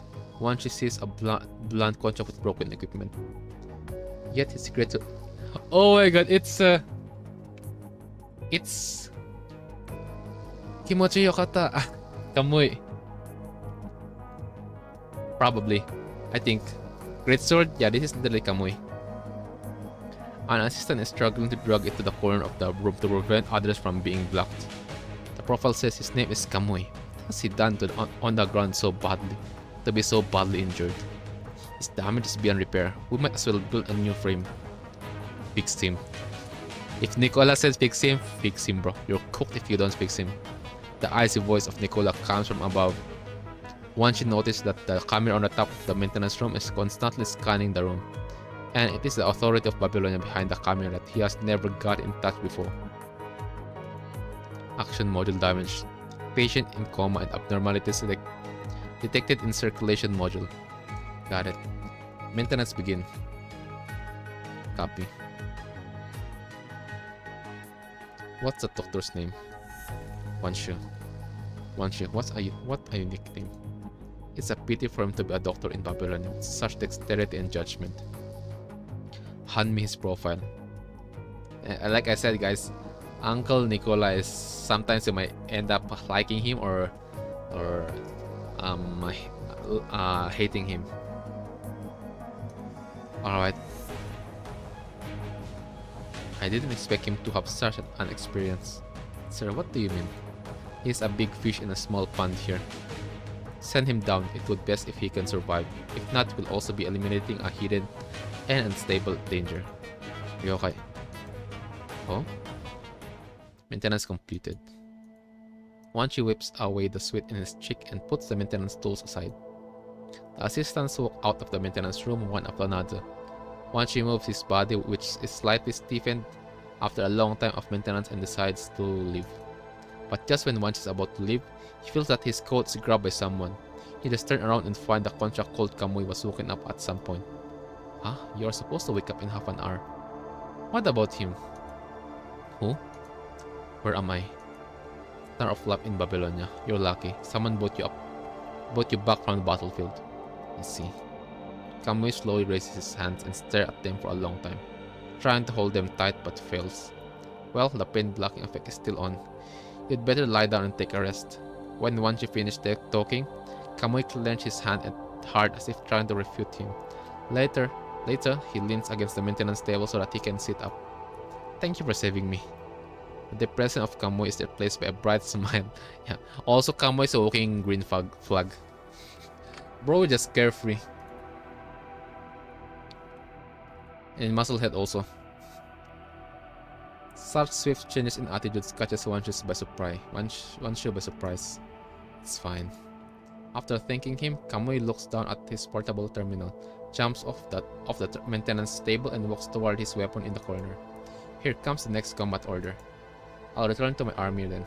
Wanshi sees a blunt contract with broken equipment. Yet his secret to... Oh my god, it's Kimochi Yokata. Kamui. Probably. I think. Great sword? Yeah, this is literally Kamui. An assistant is struggling to drag it to the corner of the room to prevent others from being blocked. The profile says his name is Kamui. What has he done on the ground so badly, to be so badly injured? His damage is beyond repair. We might as well build a new frame. Fix him. If Nicola says fix him, bro. You're cooked if you don't fix him. The icy voice of Nicola comes from above. Once you notice that the camera on the top of the maintenance room is constantly scanning the room, and it is the authority of Babylonia behind the camera that he has never got in touch before. Action module damaged. Patient in coma and abnormalities detected in circulation module. Got it. Maintenance begin. Copy. What's the doctor's name? Wanshi. Wanshi, what a unique name. It's a pity for him to be a doctor in Babylonia with such dexterity and judgment. Hand me his profile. Like I said, guys, Uncle Nicola is sometimes you might end up liking him or hating him. Alright. I didn't expect him to have such an experience. Sir, what do you mean? He's a big fish in a small pond here. Send him down. It would best if he can survive. If not, we'll also be eliminating a hidden and unstable danger. You okay? Oh? Maintenance completed. Wanshi whips away the sweat in his cheek and puts the maintenance tools aside. The assistants walk out of the maintenance room one after another. Wanshi moves his body, which is slightly stiffened after a long time of maintenance, and decides to leave. But just when Wanshi is about to leave, he feels that his coat is grabbed by someone. He just turns around and finds the contract called Kamui was woken up at some point. Huh? You are supposed to wake up in half an hour. What about him? Who? Where am I? Star of Life in Babylonia. You're lucky. Someone brought you back from the battlefield. I see. Kamui slowly raises his hands and stares at them for a long time, trying to hold them tight but fails. Well, the pain blocking effect is still on. You'd better lie down and take a rest. When Wanshi finished talking, Kamui clenched his hand hard as if trying to refute him. Later, he leans against the maintenance table so that he can sit up. Thank you for saving me. The depression of Kamui is replaced by a bright smile. Yeah. Also, Kamui is a walking green flag. Bro, just carefree. And Musclehead also. Such swift changes in attitudes catches Wanshi by surprise. It's fine. After thanking him, Kamui looks down at his portable terminal, jumps off the maintenance table and walks toward his weapon in the corner. Here comes the next combat order. I'll return to my army then.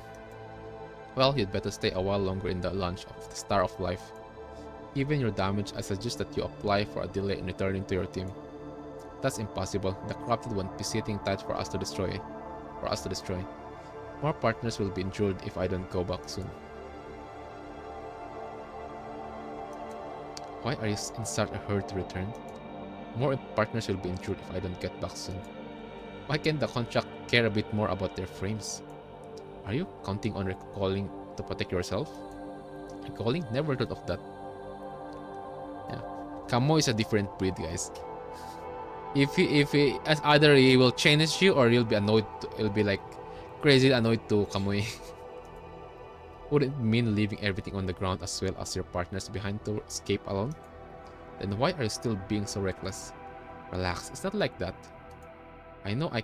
Well, you'd better stay a while longer in the launch of the Star of Life. Given your damage, I suggest that you apply for a delay in returning to your team. That's impossible. The corrupted won't be sitting tight for us to destroy. More partners will be injured if I don't go back soon. Why are you in such a hurry to return? More partners will be injured if I don't get back soon. Why can't the contract care a bit more about their frames? Are you counting on recalling to protect yourself? Recalling? Never thought of that. Yeah. Kamo is a different breed, guys. If he as either he will change you or you'll be annoyed. He'll be like crazy annoyed to Kamui. Would it mean leaving everything on the ground as well as your partners behind to escape alone? Then why are you still being so reckless? Relax, it's not like that. I know I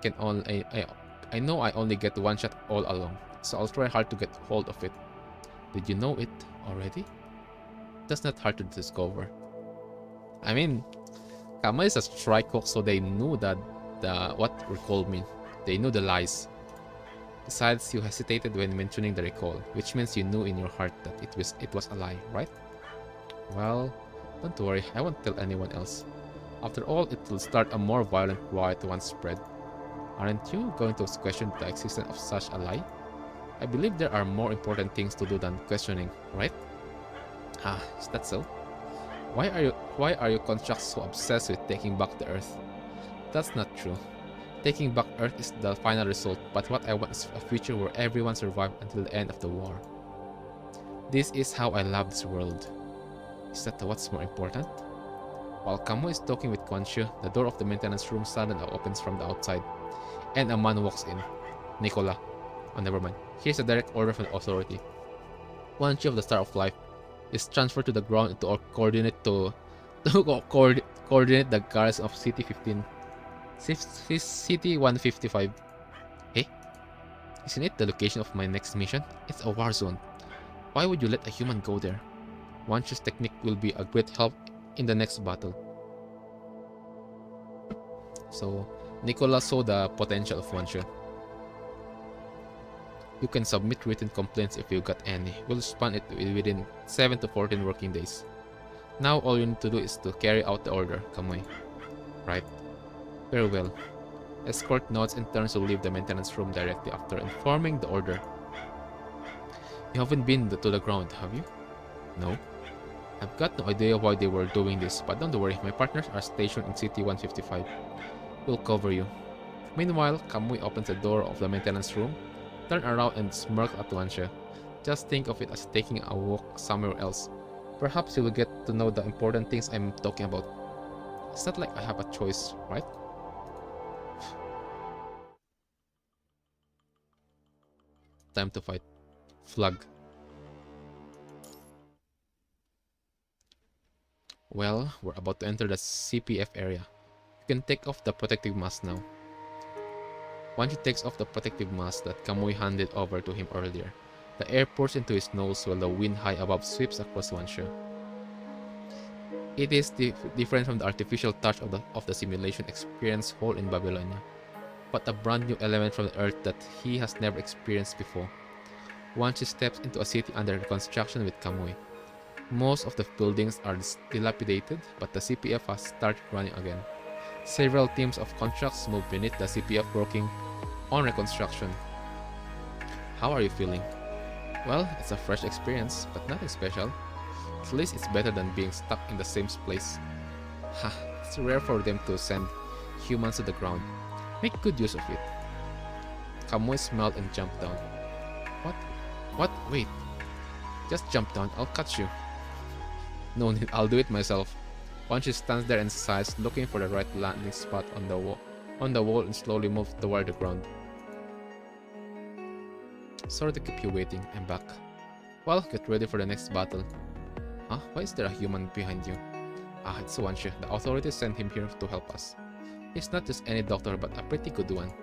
only get one shot all along, so I'll try hard to get hold of it. Did you know it already? That's not hard to discover. I mean, Kama is a strike hawk, so they knew that what recall mean. They knew the lies. Besides, you hesitated when mentioning the recall, which means you knew in your heart that it was a lie, right? Well, don't worry, I won't tell anyone else. After all, it will start a more violent riot once spread. Aren't you going to question the existence of such a lie? I believe there are more important things to do than questioning, right? Ah, is that so? Why are you constructs so obsessed with taking back the Earth? That's not true. Taking back Earth is the final result, but what I want is a future where everyone survives until the end of the war. This is how I love this world. Is that what's more important? While Kamo is talking with Wanshi, the door of the maintenance room suddenly opens from the outside, and a man walks in. Nicola. Oh, never mind. Here's a direct order from the authority. Wanshi of the Star of Life is transferred to the ground to coordinate the guards of City 15. City 155. Hey? Isn't it the location of my next mission? It's a war zone. Why would you let a human go there? Wanshi's technique will be a great help in the next battle. So, Nicola saw the potential of Wanshi. You can submit written complaints if you got any. We'll respond it within 7 to 14 working days. Now all you need to do is to carry out the order, Kamui. Right. Very well. Escort nods and turns to leave the maintenance room directly after informing the order. You haven't been to the ground, have you? No. I've got no idea why they were doing this, but don't worry, my partners are stationed in City 155. We'll cover you. Meanwhile, Kamui opens the door of the maintenance room, turns around and smirks at Wanshi. Just think of it as taking a walk somewhere else. Perhaps you will get to know the important things I'm talking about. It's not like I have a choice, right? Time to fight. Flag. Well, we're about to enter the CPF area. You can take off the protective mask now. Wanshi takes off the protective mask that Kamui handed over to him earlier. The air pours into his nose while the wind high above sweeps across Wanshi. It is different from the artificial touch of the simulation experience whole in Babylonia, but a brand new element from the Earth that he has never experienced before. Wanshi steps into a city under construction with Kamui. Most of the buildings are dilapidated, but the CPF has started running again. Several teams of contracts move beneath the CPF working on reconstruction. How are you feeling? Well, it's a fresh experience, but nothing special. At least it's better than being stuck in the same place. Ha, it's rare for them to send humans to the ground. Make good use of it. Kamui smiled and jumped down. What? What? Wait. Just jump down, I'll catch you. No need, I'll do it myself. Wanshi stands there and sighs, looking for the right landing spot on the wall and slowly moves toward the ground. Sorry to keep you waiting, I'm back. Well, get ready for the next battle. Huh? Why is there a human behind you? Ah, it's Wanshi. The authorities sent him here to help us. He's not just any doctor, but a pretty good one.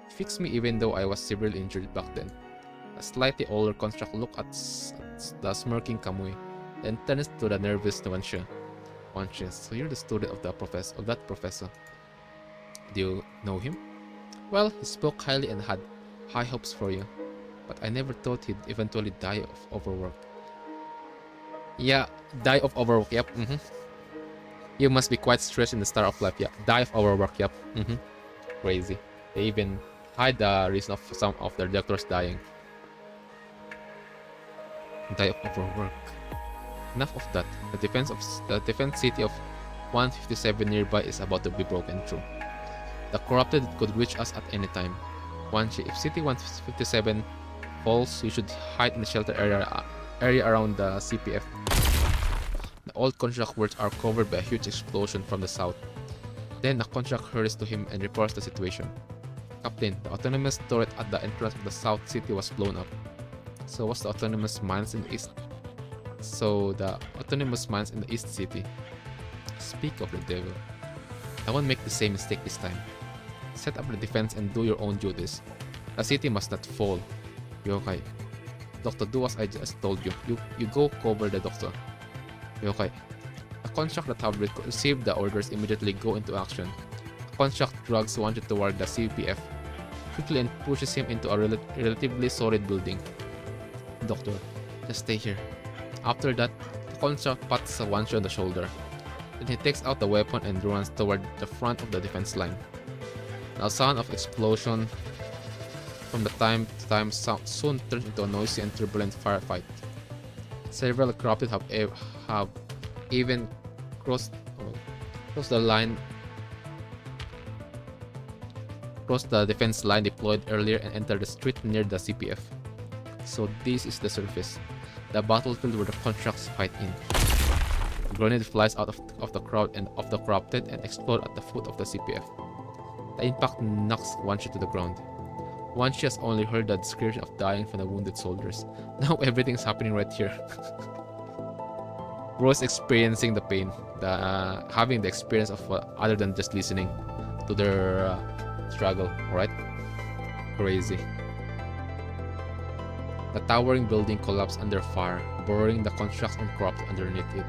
He fixed me even though I was severely injured back then. A slightly older construct looked at the smirking Kamui, then turns to the nervous Wanshi. Wanshi, so you're the student of that professor. Do you know him? Well, he spoke highly and had high hopes for you, but I never thought he'd eventually die of overwork. Yeah, die of overwork, yep. You must be quite stressed in the start of life, yeah. Die of overwork, yep. Crazy. They even hide the reason of some of their doctors dying. Die of overwork. Enough of that. The defense city of 157 nearby is about to be broken through. The corrupted could reach us at any time. Wanshi, if City 157 falls, you should hide in the shelter area around the CPF. The old contract words are covered by a huge explosion from the south. Then the contract hurries to him and reports the situation. Captain, the autonomous turret at the entrance of the south city was blown up. So was the autonomous mines in the east. City. Speak of the devil. I won't make the same mistake this time. Set up the defense and do your own duties. The city must not fall. Yokai. Doctor, do as I just told you. You go cover the doctor. Yokai. The construct that have received the orders immediately go into action. The construct drags Wanshi toward the CPF quickly and pushes him into a relatively solid building. Doctor, just stay here. After that, the construct pats Wanshi on the shoulder. Then he takes out the weapon and runs toward the front of the defense line. The sound of explosion from the time to time soon turns into a noisy and turbulent firefight. Several corrupted have even crossed the defense line deployed earlier and entered the street near the CPF. So this is the surface, the battlefield where the contracts fight in. A grenade flies out of the crowd and of the corrupted and explodes at the foot of the CPF. The impact knocks Wanshi to the ground. Wanshi has only heard the description of dying from the wounded soldiers. Now everything's happening right here. Bro is experiencing the pain, having the experience of other than just listening to their struggle, right? Crazy. The towering building collapsed under fire, burying the constructs and corrupted underneath it.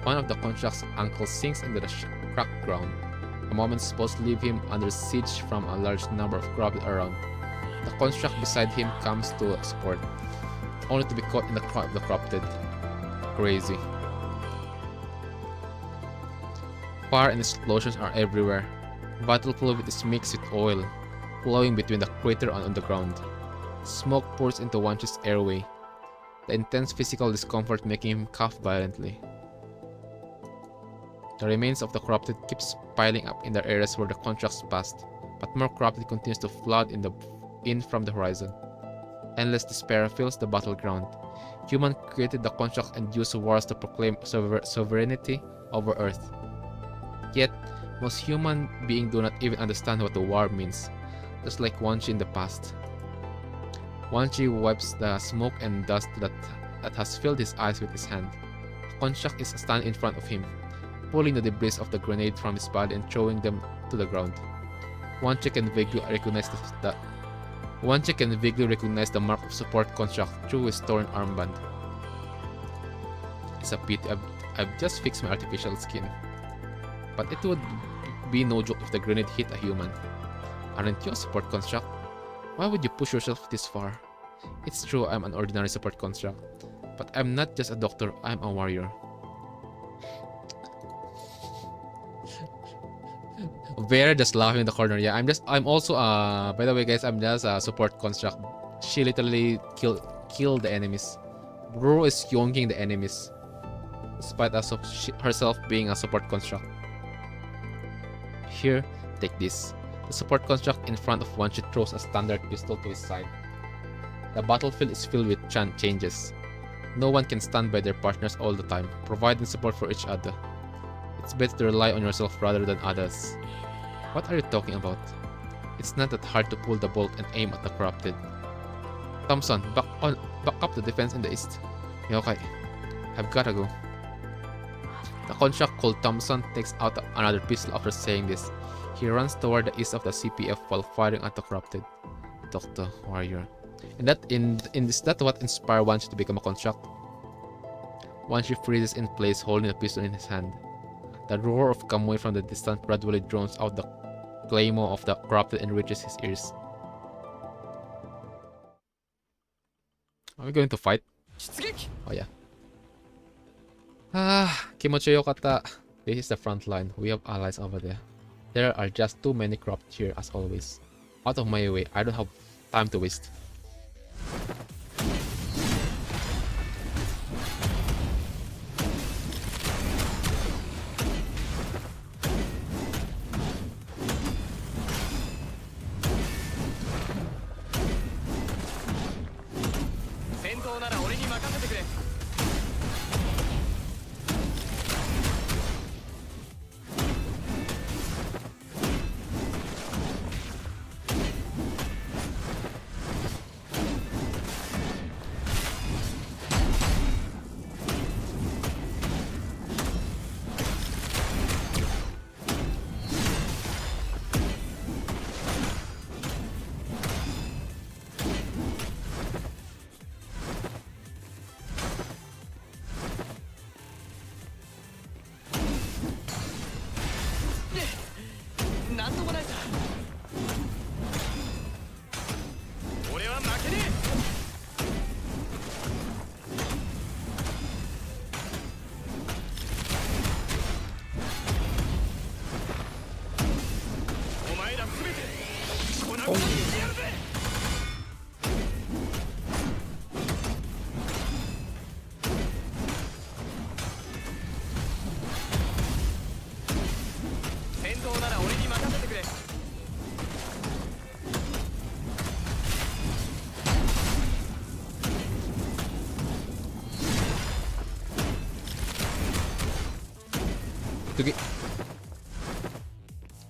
One of the construct's ankles sinks into the cracked ground. A moment's pause leaves him under siege from a large number of corrupted around. The construct beside him comes to support, only to be caught in the crowd of the corrupted. Crazy. Fire and explosions are everywhere. Vital fluid is mixed with oil, flowing between the crater and on the ground. Smoke pours into Wanshi's airway, the intense physical discomfort making him cough violently. The remains of the corrupted keeps piling up in the areas where the contracts passed, but more corrupted continues to flood in from the horizon. Endless despair fills the battleground. Human created the contract and used wars to proclaim sovereignty over Earth. Yet, most human beings do not even understand what the war means, just like Wanshi in the past. Wanshi wipes the smoke and dust that has filled his eyes with his hand. The construct is standing in front of him, pulling the debris of the grenade from his body and throwing them to the ground. Wanshi can vaguely recognize the mark of support construct through his torn armband. It's a pity I've just fixed my artificial skin. But it would be no joke if the grenade hit a human. Aren't you a support construct? Why would you push yourself this far? It's true I'm an ordinary support construct, but I'm not just a doctor, I'm a warrior. Vera just laughing in the corner. Yeah, I'm also by the way guys, I'm just a support construct. She literally killed the enemies. Bro is yonking the enemies, despite herself being a support construct. Here, take this. The support construct in front of Wanshi throws a standard pistol to his side. The battlefield is filled with changes. No one can stand by their partners all the time, providing support for each other. It's better to rely on yourself rather than others. What are you talking about? It's not that hard to pull the bolt and aim at the corrupted. Thompson, back up the defense in the east. Yeah, okay. I've gotta go. The construct called Thompson takes out another pistol after saying this. He runs toward the east of the CPF while firing at the corrupted. Doctor, warrior. And is that what inspired Wanshi to become a construct? Wanshi freezes in place holding a pistol in his hand. The roar of Kamui from the distance gradually drowns out the claymore of the corrupted and reaches his ears. Are we going to fight? Oh yeah. Kimochi Yokata. This is the front line. We have allies over there. There are just too many corrupt here as always. Out of my way, I don't have time to waste.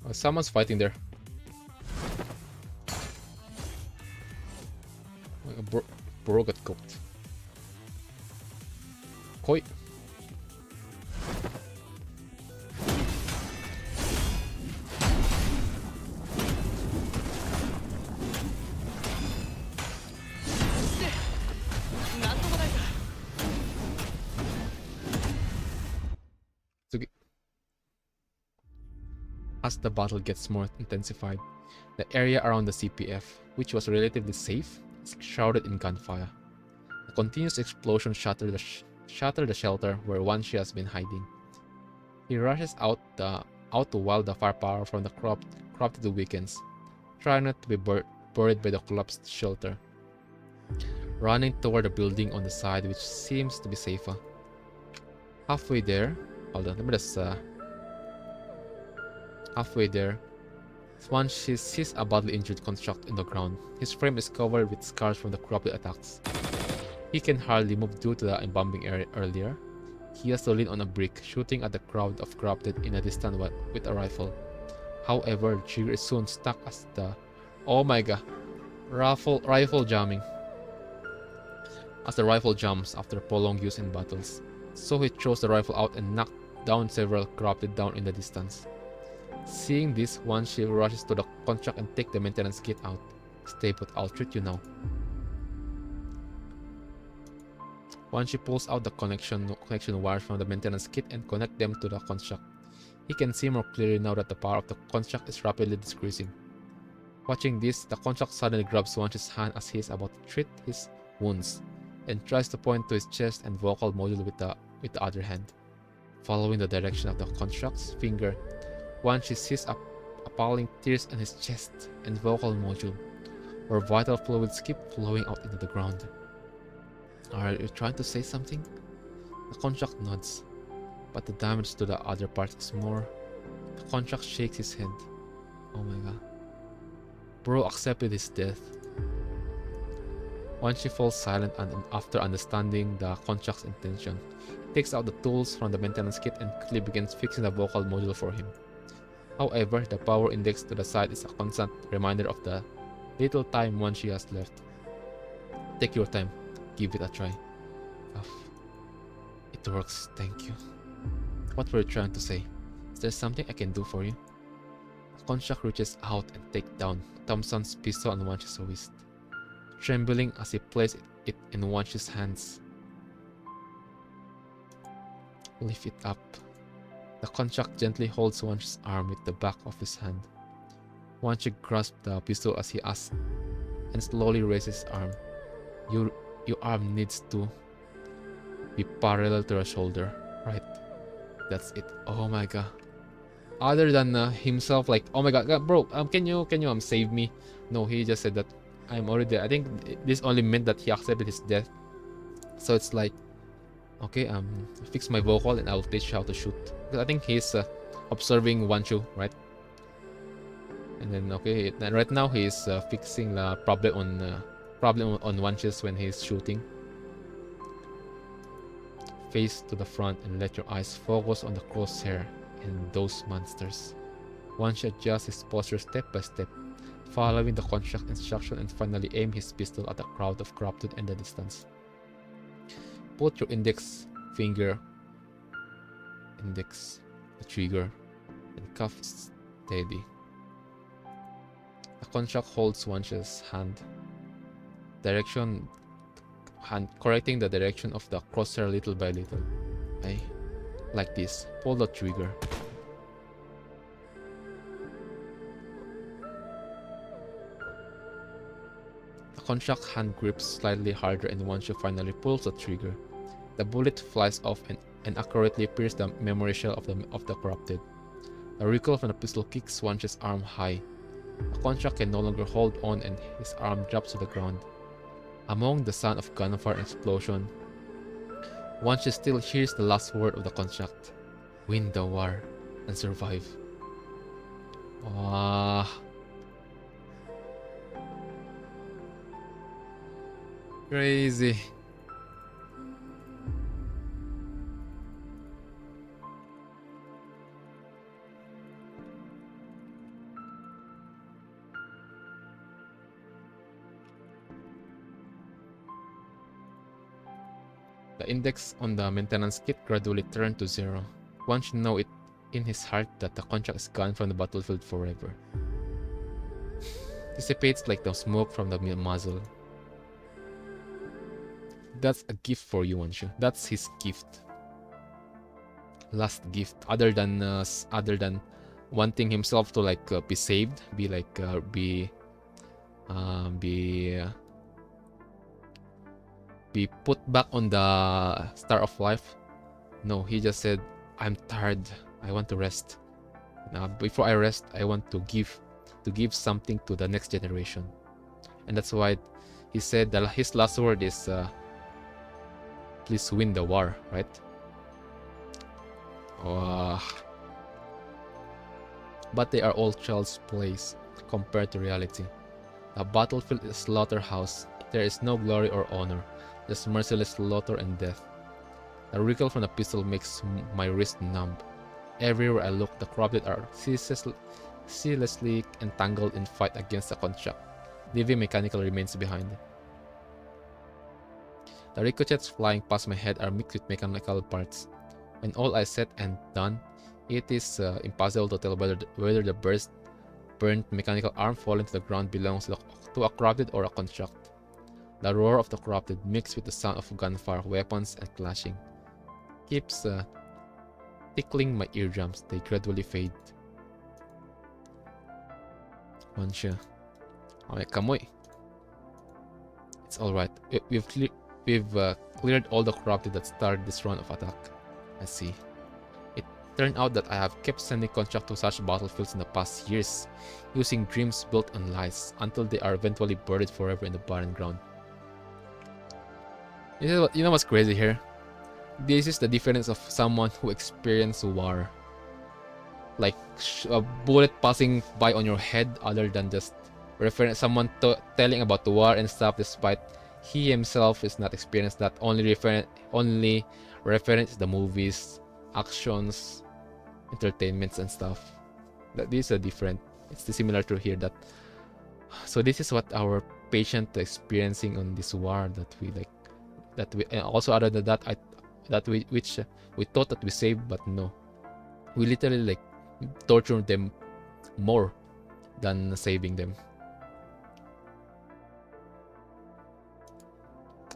Oh, someone's fighting there. Bro got cooked. Koi. As the battle gets more intensified, the area around the CPF, which was relatively safe, is shrouded in gunfire. A continuous explosion shattered the shelter where Wanshi has been hiding. He rushes out to while the firepower from the corrupted weakens, trying not to be buried by the collapsed shelter. Running toward the building on the side which seems to be safer. Halfway there, hold on, let me just halfway there, Wanshi sees a badly injured construct in the ground. His frame is covered with scars from the corrupted attacks. He can hardly move due to the bombing area earlier. He has to lean on a brick, shooting at the crowd of corrupted in a distance with a rifle. However, the trigger is soon stuck as the rifle jamming. As the rifle jumps after prolonged use in battles. So he throws the rifle out and knocks down several corrupted down in the distance. Seeing this, Wanshi rushes to the construct and takes the maintenance kit out. Stay put, I'll treat you now. Wanshi pulls out the connection wires from the maintenance kit and connects them to the construct. He can see more clearly now that the power of the construct is rapidly decreasing. Watching this, the construct suddenly grabs Wanshi's hand as he is about to treat his wounds, and tries to point to his chest and vocal module with the other hand. Following the direction of the construct's finger, Wanshi sees appalling tears in his chest and vocal module, where vital fluids keep flowing out into the ground. Are you trying to say something? The construct nods, but the damage to the other parts is more. The construct shakes his head. Oh my god. Bro accepted his death. Wanshi falls silent and after understanding the construct's intention, he takes out the tools from the maintenance kit and quickly begins fixing the vocal module for him. However, the power index to the side is a constant reminder of the little time Wanshi has left. Take your time. Give it a try. It works, thank you. What were you trying to say? Is there something I can do for you? The construct reaches out and takes down Thompson's pistol on Wanshi's wrist, trembling as he places it in Wanshi's hands. Lift it up. The construct gently holds Wanshi's arm with the back of his hand. Wanshi grasps the pistol as he asks and slowly raises his arm. Your arm needs to be parallel to your shoulder, right? That's it. Oh my god. Other than himself, like, oh my god, bro, can you save me? No, he just said that I'm already dead. I think this only meant that he accepted his death. So it's like, okay, fix my vocal and I'll teach you how to shoot. Because I think he's observing Wanshu, right? And then okay, right now he's fixing the problem on Wanshu's when he's shooting. Face to the front and let your eyes focus on the crosshair and those monsters. Wanshu adjusts his posture step by step, following the construct instruction and finally aim his pistol at a crowd of corrupted in the distance. Put your index finger, the trigger, and cuff steady. The construct holds Wanshu's hand, correcting the direction of the crosshair little by little. Like this. Pull the trigger. The construct hand grips slightly harder and Wanshu finally pulls the trigger. The bullet flies off and accurately pierces the memory shell of the corrupted. A recoil from the pistol kicks Wanshu's arm high. The construct can no longer hold on and his arm drops to the ground. Among the sound of gunfire and explosion, Wanshu still hears the last word of the construct. Win the war and survive. Crazy. The index on the maintenance kit gradually turned to 0. One should know it in his heart that the contract is gone from the battlefield forever. Dissipates like the smoke from the muzzle. That's a gift for you, Wanshu. That's his gift. Last gift, other than wanting himself to be saved, be put back on the Star of Life. No, he just said, I'm tired. I want to rest. Before I rest, I want to give something to the next generation. And that's why he said that his last word is please win the war, right? But they are all child's plays compared to reality. The battlefield is a slaughterhouse. There is no glory or honor, just merciless slaughter and death. The recoil from the pistol makes my wrist numb. Everywhere I look, the corrupted are ceaselessly entangled in fight against the construct, leaving mechanical remains behind. The ricochets flying past my head are mixed with mechanical parts. When all is said and done, it is impossible to tell whether the burnt mechanical arm falling to the ground belongs to a corrupted or a construct. The roar of the corrupted mixed with the sound of gunfire, weapons, and clashing keeps tickling my eardrums. They gradually fade. Wanshu, Okay, kamoy. It's alright. We've cleared all the corrupted that started this run of attack. I see. It turned out that I have kept sending construct to such battlefields in the past years, using dreams built on lies, until they are eventually buried forever in the barren ground. You know what's crazy here? This is the difference of someone who experienced war. Like a bullet passing by on your head, other than just someone telling about the war and stuff, despite he himself is not experienced that. Only reference the movies, actions, entertainments and stuff. That these are different. It's similar to here that. So this is what our patient experiencing on this war that we like. That we, and also other than that, which we thought that we saved, but no, we literally like torture them more than saving them.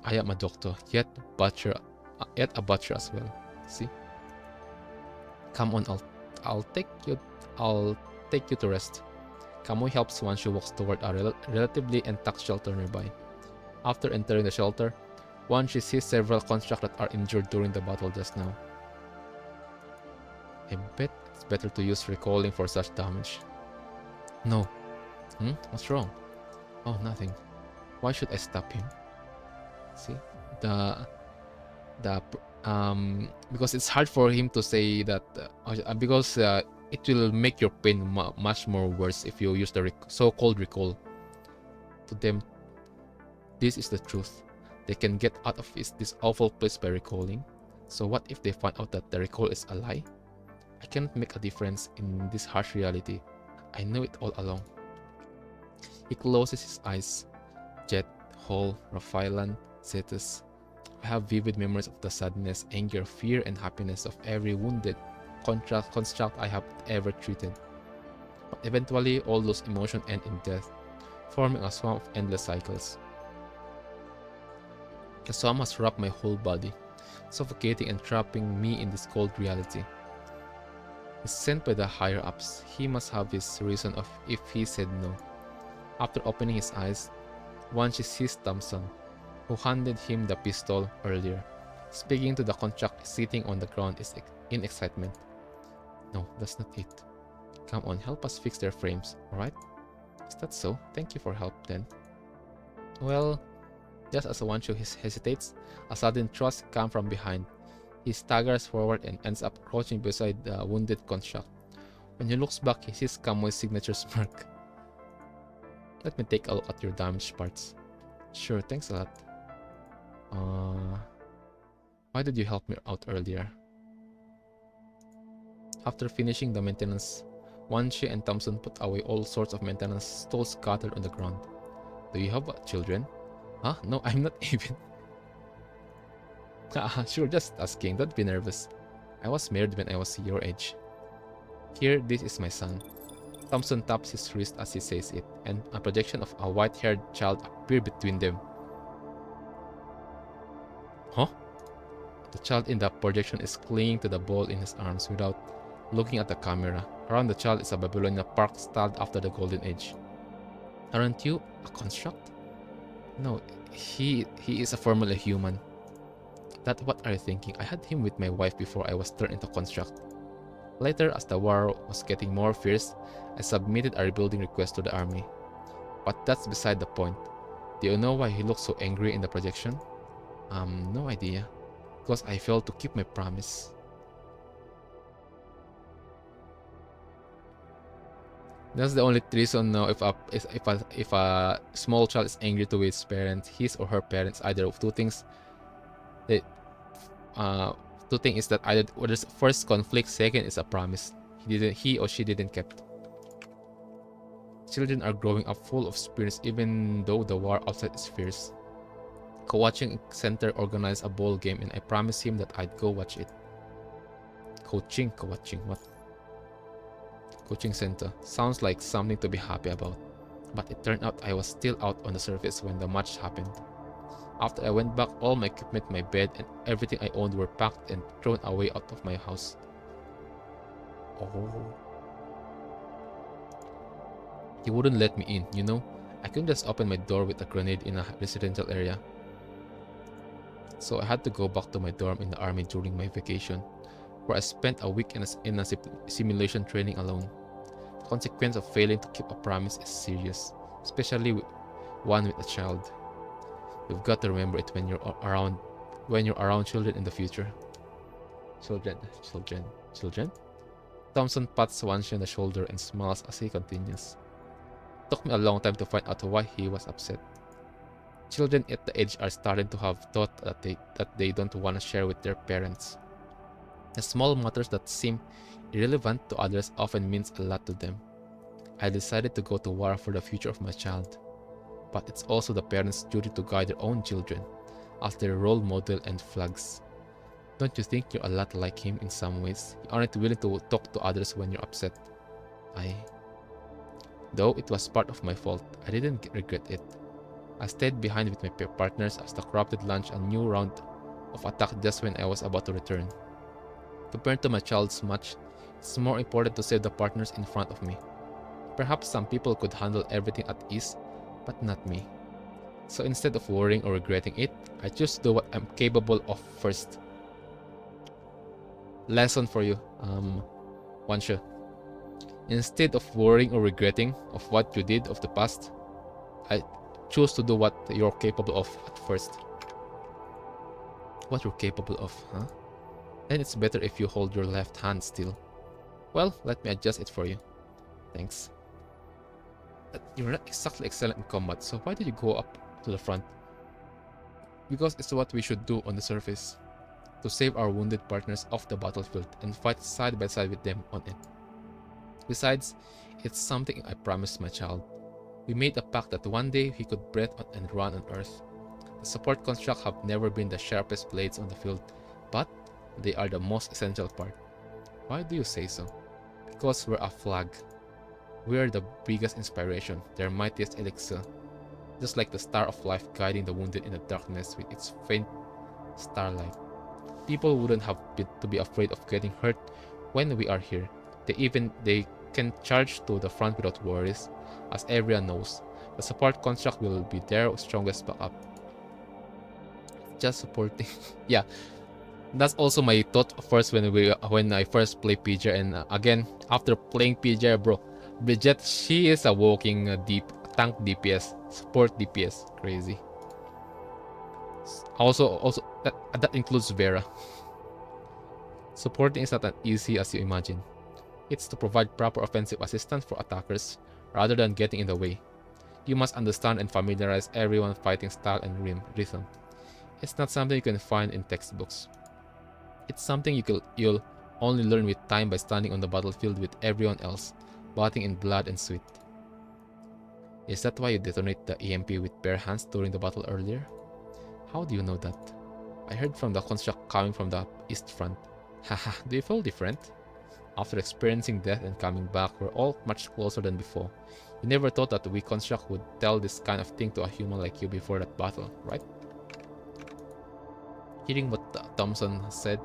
I am a doctor, yet a butcher as well. See? Come on, I'll take you to rest. Kamui helps Wanshi walks toward a relatively intact shelter nearby. After entering the shelter, Wanshi sees several constructs that are injured during the battle just now. I bet it's better to use recalling for such damage. No. What's wrong? Oh, nothing. Why should I stop him? See? Because it's hard for him to say that because it will make your pain much more worse if you use the so-called recall. To them, this is the truth. They can get out of this awful place by recalling. So what if they find out that the recall is a lie? I cannot make a difference in this harsh reality. I know it all along. He closes his eyes. Jet, Hall, Raphaelan, Cetus. I have vivid memories of the sadness, anger, fear, and happiness of every wounded construct I have ever treated. But eventually, all those emotions end in death, forming a swamp of endless cycles. The swamp has wrapped my whole body, suffocating and trapping me in this cold reality. He's sent by the higher-ups. He must have his reason of if he said no. After opening his eyes, Wanshi sees Thompson, who handed him the pistol earlier, speaking to the construct sitting on the ground in excitement. No, that's not it. Come on, help us fix their frames, alright? Is that so? Thank you for help then. Well, just as Wanshi hesitates, a sudden thrust comes from behind. He staggers forward and ends up crouching beside the wounded construct. When he looks back, he sees Kamui's signature smirk. Let me take a look at your damaged parts. Sure, thanks a lot. Why did you help me out earlier? After finishing the maintenance, Wanshi and Thompson put away all sorts of maintenance tools scattered on the ground. Do you have children? Huh? No, I'm not even. Sure, just asking, don't be nervous. I was married when I was your age. Here, this is my son. Thompson taps his wrist as he says it, and a projection of a white-haired child appeared between them. Huh? The child in the projection is clinging to the ball in his arms without looking at the camera. Around the child is a Babylonia park styled after the Golden Age. Aren't you a construct? No, he is a formerly human. That's what are you thinking? I had him with my wife before I was turned into construct. Later, as the war was getting more fierce, I submitted a rebuilding request to the army. But that's beside the point. Do you know why he looks so angry in the projection? No idea. Because I failed to keep my promise. That's the only reason now. If a small child is angry to his parents, his or her parents, either of two things. Two things is that either there's first conflict, second is a promise he or she didn't keep. Children are growing up full of spirits even though the war outside is fierce. Co-watching center organized a ball game and I promised him that I'd go watch it. Co-watching, what? Coaching center. Sounds like something to be happy about. But it turned out I was still out on the surface when the match happened. After I went back, all my equipment, my bed, and everything I owned were packed and thrown away out of my house. Oh. He wouldn't let me in, you know? I couldn't just open my door with a grenade in a residential area. So I had to go back to my dorm in the army during my vacation, where I spent a week in a simulation training alone. The consequence of failing to keep a promise is serious, especially one with a child. You've got to remember it when you're around children in the future. Children. Thompson pats Wanshi on the shoulder and smiles as he continues. It took me a long time to find out why he was upset. Children at the age are starting to have thought that they don't want to share with their parents. The small matters that seem irrelevant to others often means a lot to them. I decided to go to war for the future of my child. But it's also the parents' duty to guide their own children as their role model and flags. Don't you think you're a lot like him in some ways? You aren't willing to talk to others when you're upset. Though it was part of my fault, I didn't regret it. I stayed behind with my partners as the corrupted launched a new round of attack just when I was about to return. Compared to my child's match, it's more important to save the partners in front of me. Perhaps some people could handle everything at ease, but not me. So instead of worrying or regretting it, I choose to do what I'm capable of first. Lesson for you, Wanshi. Instead of worrying or regretting of what you did of the past, I choose to do what you're capable of at first. What you're capable of, huh? Then it's better if you hold your left hand still. Well, let me adjust it for you. Thanks. You're not exactly excellent in combat, so why did you go up to the front? Because it's what we should do on the surface. To save our wounded partners off the battlefield and fight side by side with them on it. Besides, it's something I promised my child. We made a pact that one day he could breathe and run on Earth. The support construct have never been the sharpest blades on the field, but they are the most essential part. Why do you say so? Because we're a flag. We're the biggest inspiration, their mightiest elixir. Just like the star of life guiding the wounded in the darkness with its faint starlight. People wouldn't have to be afraid of getting hurt when we are here. They can charge to the front without worries. As everyone knows, the support construct will be their strongest backup. Just supporting. Yeah, that's also my thought first when I first play PGR, and again after playing PGR, bro, Bridget, she is a walking tank DPS, support DPS, crazy. Also that includes Vera. Supporting is not as easy as you imagine. It's to provide proper offensive assistance for attackers rather than getting in the way. You must understand and familiarize everyone's fighting style and rhythm. It's not something you can find in textbooks. It's something you'll only learn with time by standing on the battlefield with everyone else, bathing in blood and sweat. Is that why you detonate the EMP with bare hands during the battle earlier? How do you know that? I heard from the construct coming from the east front. Haha, do you feel different? After experiencing death and coming back, we're all much closer than before. You never thought that we construct would tell this kind of thing to a human like you before that battle, right? Hearing what Thompson said,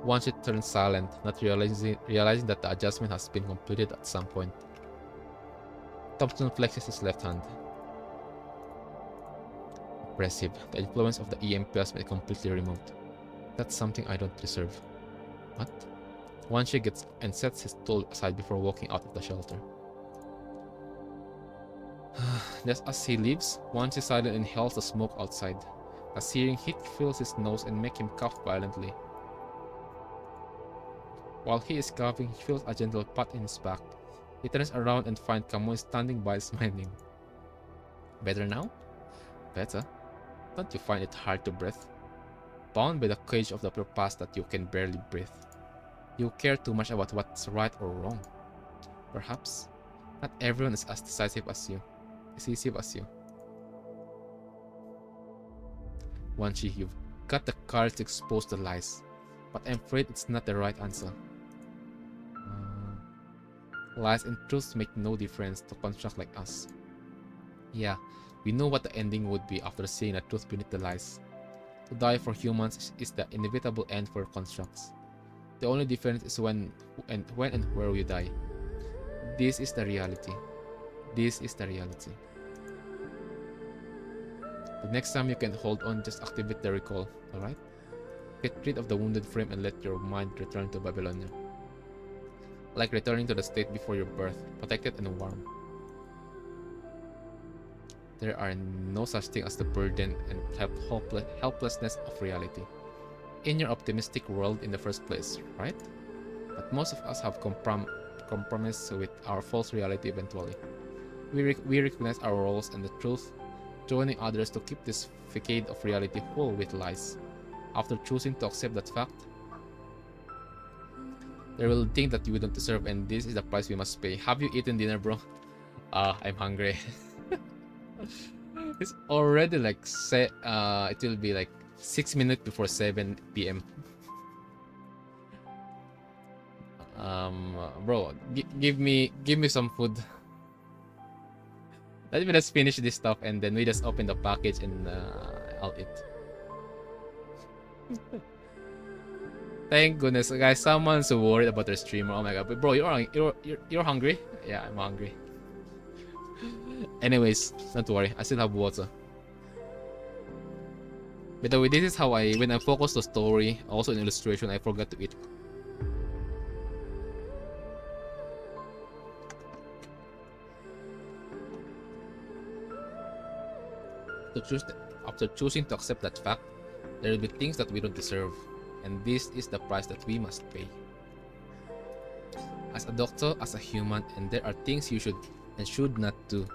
Wanshi turned silent, not realizing that the adjustment has been completed at some point. Thompson flexes his left hand. Impressive. The influence of the EMP has been completely removed. That's something I don't deserve. What? Wanshi gets and sets his tool aside before walking out of the shelter. Just as he leaves, Wanshi silently inhales the smoke outside. A searing heat fills his nose and makes him cough violently. While he is coughing, he feels a gentle pat in his back. He turns around and finds Kamui standing by smiling. Better now? Better? Don't you find it hard to breathe? Bound by the cage of the past that you can barely breathe. You care too much about what's right or wrong. Perhaps not everyone is as decisive as you. Wanshi, you've got the courage to expose the lies, but I'm afraid it's not the right answer. Lies and truths make no difference to constructs like us. Yeah, we know what the ending would be after seeing the truth beneath the lies. To die for humans is the inevitable end for constructs. The only difference is when and where we die. This is the reality. This is the reality. The next time you can hold on, just activate the recall, alright? Get rid of the wounded frame and let your mind return to Babylonia. Like returning to the state before your birth, protected and warm. There are no such thing as the burden and helplessness of reality. In your optimistic world in the first place, right? But most of us have compromised with our false reality eventually. We recognize our roles and the truth, joining others to keep this facade of reality whole with lies. After choosing to accept that fact, they will think that you don't deserve, and this is the price we must pay. Have you eaten dinner, bro? I'm hungry. It's already like it will be like 6 minutes before 7 p.m. Bro, give me some food. Let me just finish this stuff and then we just open the package and I'll eat. Thank goodness, guys. Someone's worried about their streamer. Oh my god, but bro, you're hungry? Yeah, I'm hungry. Anyways, don't worry. I still have water. By the way, this is how when I focus the story, also in illustration, I forgot to eat. After choosing to accept that fact, there will be things that we don't deserve, and this is the price that we must pay. As a doctor, as a human, and there are things you should and should not do.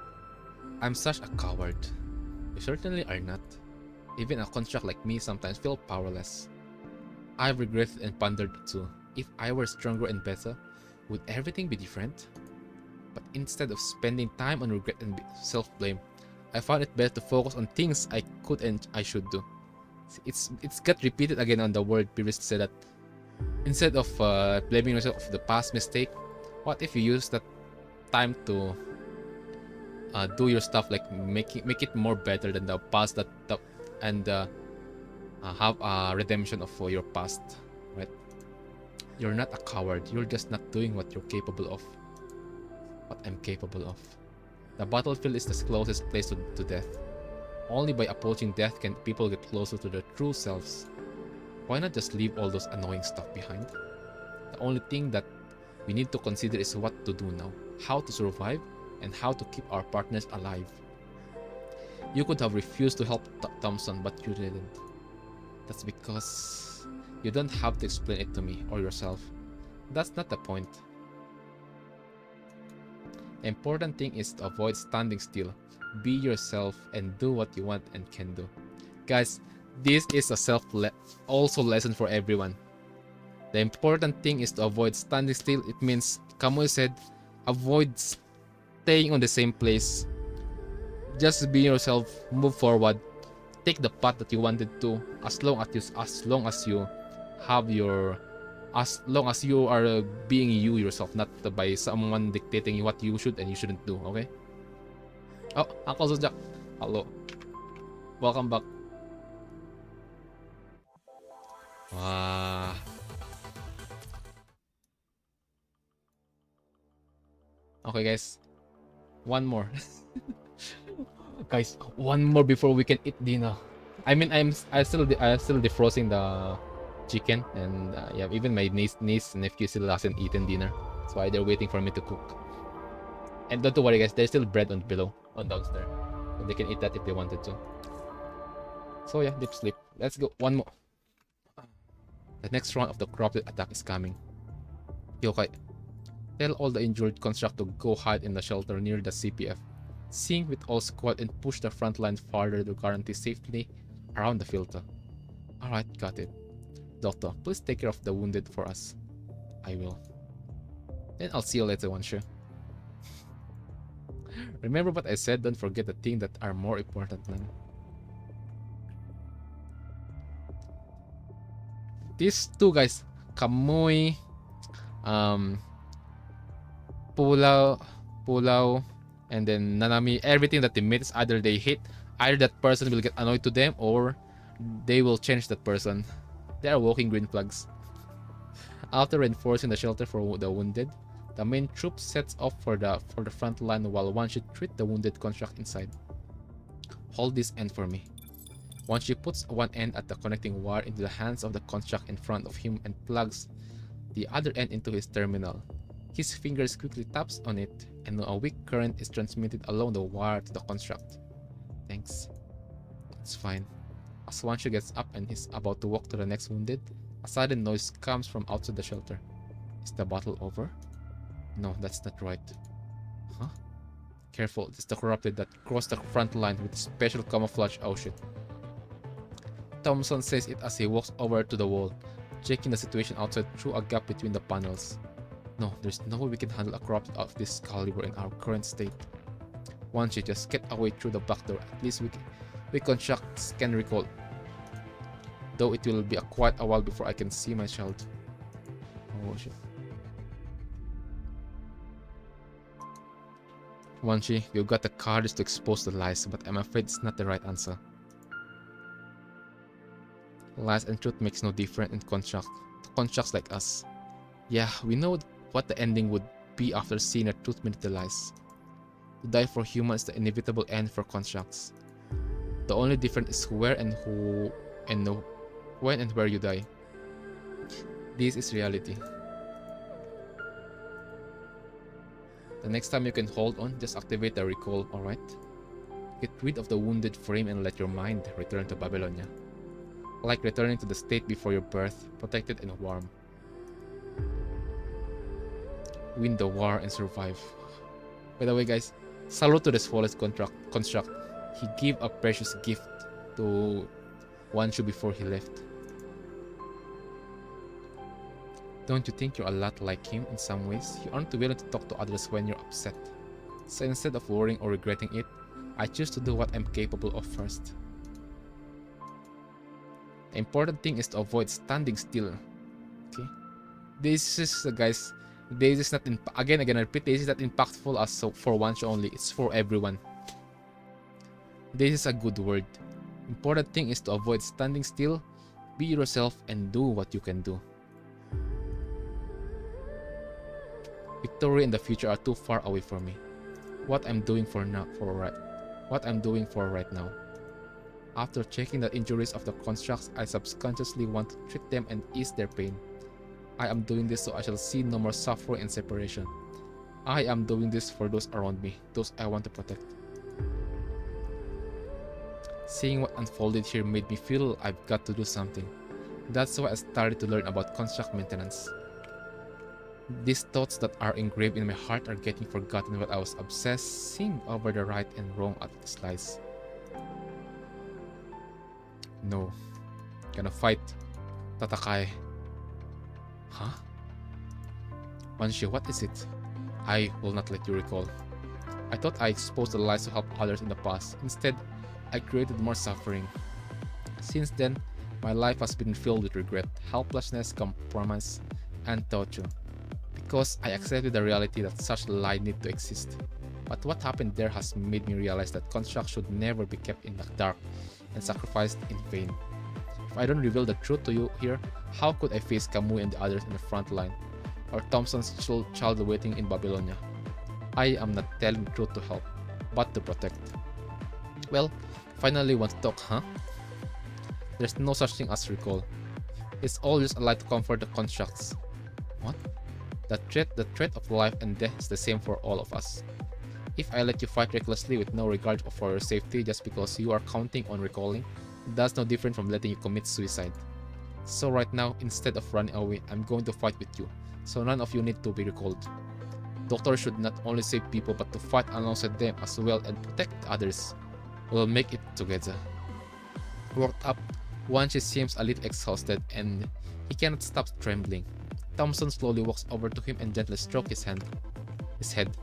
I'm such a coward. You certainly are not. Even a construct like me sometimes feel powerless. I've regretted and pondered it too. If I were stronger and better, would everything be different? But instead of spending time on regret and self-blame, I found it better to focus on things I could and I should do. It's got repeated again on the word previously said that instead of blaming yourself for the past mistake, what if you use that time to do your stuff, like make it more better than the past and have a redemption of your past, right? You're not a coward. You're just not doing what you're capable of. What I'm capable of. The battlefield is the closest place to death. Only by approaching death can people get closer to their true selves. Why not just leave all those annoying stuff behind? The only thing that we need to consider is what to do now, how to survive, and how to keep our partners alive. You could have refused to help Thompson, but you didn't. That's because you don't have to explain it to me or yourself. That's not the point. The important thing is to avoid standing still. Be yourself and do what you want and can do. Guys, this is a also lesson for everyone. The important thing is to avoid standing still. It means, Kamui said, avoid staying on the same place. Just be yourself, move forward, take the path that you wanted to, as long as you are being you yourself, not by someone dictating you what you should and you shouldn't do, okay? Oh, Uncle Zodiac. Hello. Welcome back. Okay, guys. One more. Guys, one more before we can eat dinner. I mean, I'm still defrosting the chicken, and yeah, even my niece and nephew still hasn't eaten dinner. That's why they're waiting for me to cook. And don't worry, guys. There's still bread on downstairs, so they can eat that if they wanted to. So yeah, deep sleep. Let's go. One more. The next round of the corrupted attack is coming. Yokai, tell all the injured construct to go hide in the shelter near the CPF. Sync with all squad and push the front line farther to guarantee safety around the filter. Alright, got it. Doctor, please take care of the wounded for us. I will. Then I'll see you later, Wanshi. Remember what I said, don't forget the things that are more important than. These two guys, Kamui, Pulau, and then Nanami, everything that they meet is either they hate, either that person will get annoyed to them or they will change that person. They are walking green flags. After reinforcing the shelter for the wounded, the main troop sets off for the front line while Wanshi treats the wounded construct inside. Hold this end for me. Wanshi puts one end at the connecting wire into the hands of the construct in front of him and plugs the other end into his terminal. His fingers quickly taps on it, and a weak current is transmitted along the wire to the construct. Thanks. It's fine. As Wanshi gets up and is about to walk to the next wounded, a sudden noise comes from outside the shelter. Is the battle over? No, that's not right. Huh? Careful, it's the corrupted that crossed the front line with special camouflage. Oh shit. Thompson says it as he walks over to the wall, checking the situation outside through a gap between the panels. No, there's no way we can handle a corrupted of this caliber in our current state. Wanshi, just get away through the back door. At least we constructs can recall. Though it will be quite a while before I can see my child. Oh shit. Wanshi, you've got the courage to expose the lies, but I'm afraid it's not the right answer. Lies and truth makes no difference in constructs like us. Yeah, we know what the ending would be after seeing the truth beneath the lies. To die for humans is the inevitable end for constructs. The only difference is where and who and when and where you die. This is reality. The next time you can hold on, just activate the recall, alright? Get rid of the wounded frame and let your mind return to Babylonia. Like returning to the state before your birth, protected and warm. Win the war and survive. By the way guys, salute to this flawless construct. He gave a precious gift to Wanshi before he left. Don't you think you're a lot like him in some ways? You aren't willing to talk to others when you're upset. So instead of worrying or regretting it, I choose to do what I'm capable of first. The important thing is to avoid standing still. Okay? This is guys, this is not again I repeat, this is not impactful as for Wanshi only, it's for everyone. This is a good word. Important thing is to avoid standing still, be yourself and do what you can do. Victory and the future are too far away for me. What I'm doing for right now. After checking the injuries of the constructs, I subconsciously want to treat them and ease their pain. I am doing this so I shall see no more suffering and separation. I am doing this for those around me, those I want to protect. Seeing what unfolded here made me feel I've got to do something. That's why I started to learn about construct maintenance. These thoughts that are engraved in my heart are getting forgotten while I was obsessing over the right and wrong of these lies. No. Gonna fight. Tatakai. Huh? Wanshi, what is it? I will not let you recall. I thought I exposed the lies to help others in the past. Instead, I created more suffering. Since then, my life has been filled with regret, helplessness, compromise, and torture. Because I accepted the reality that such a lie need to exist. But what happened there has made me realize that construct should never be kept in the dark and sacrificed in vain. If I don't reveal the truth to you here, how could I face Kamui and the others in the front line, or Thompson's child waiting in Babylonia? I am not telling the truth to help, but to protect. Well, finally want to talk, huh? There's no such thing as recall. It's all just a lie to comfort the constructs. What? The threat of life and death is the same for all of us. If I let you fight recklessly with no regard for your safety just because you are counting on recalling, that's no different from letting you commit suicide. So right now, instead of running away, I'm going to fight with you, so none of you need to be recalled. Doctors should not only save people but to fight alongside them as well and protect others. We'll make it together. Worked up, Wanshi seems a little exhausted and he cannot stop trembling. Thompson slowly walks over to him and gently strokes his head.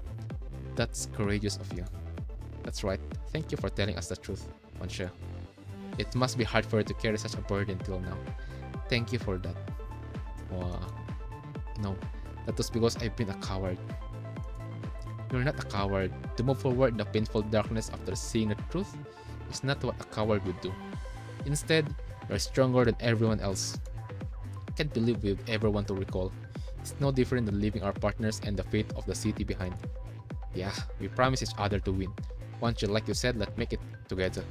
That's courageous of you. That's right. Thank you for telling us the truth, Wanshi. It must be hard for you to carry such a burden till now. Thank you for that. Wow. No, that was because I've been a coward. You're not a coward. To move forward in the painful darkness after seeing the truth is not what a coward would do. Instead, you're stronger than everyone else. I can't believe we've ever want to recall. It's no different than leaving our partners and the fate of the city behind. Yeah, we promise each other to win. Wanshi, like you said, let's make it together.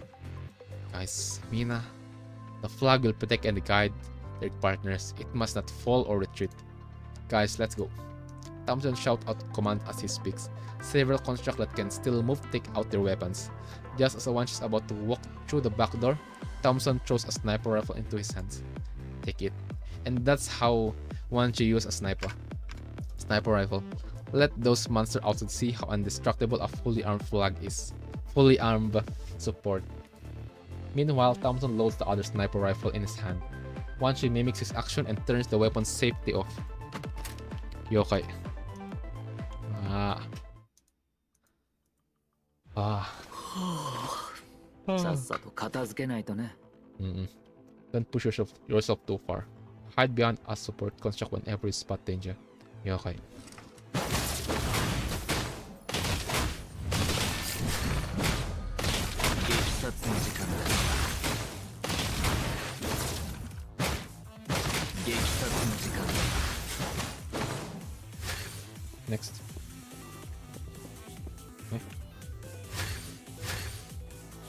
Guys, Mina, the flag will protect and guide their partners. It must not fall or retreat. Guys, let's go. Thompson shouts out command as he speaks. Several constructs that can still move take out their weapons. Just as Wanshi is about to walk through the back door, Thompson throws a sniper rifle into his hands. Take it. And that's how Wanshi uses a sniper rifle. Let those monsters outside see how indestructible a fully armed flag is. Fully armed support. Meanwhile, Thompson loads the other sniper rifle in his hand. Wanshi mimics his action and turns the weapon's safety off. Yokai. Don't push yourself too far. Hide behind us support construct whenever you spot danger. Yokai. Next. Okay.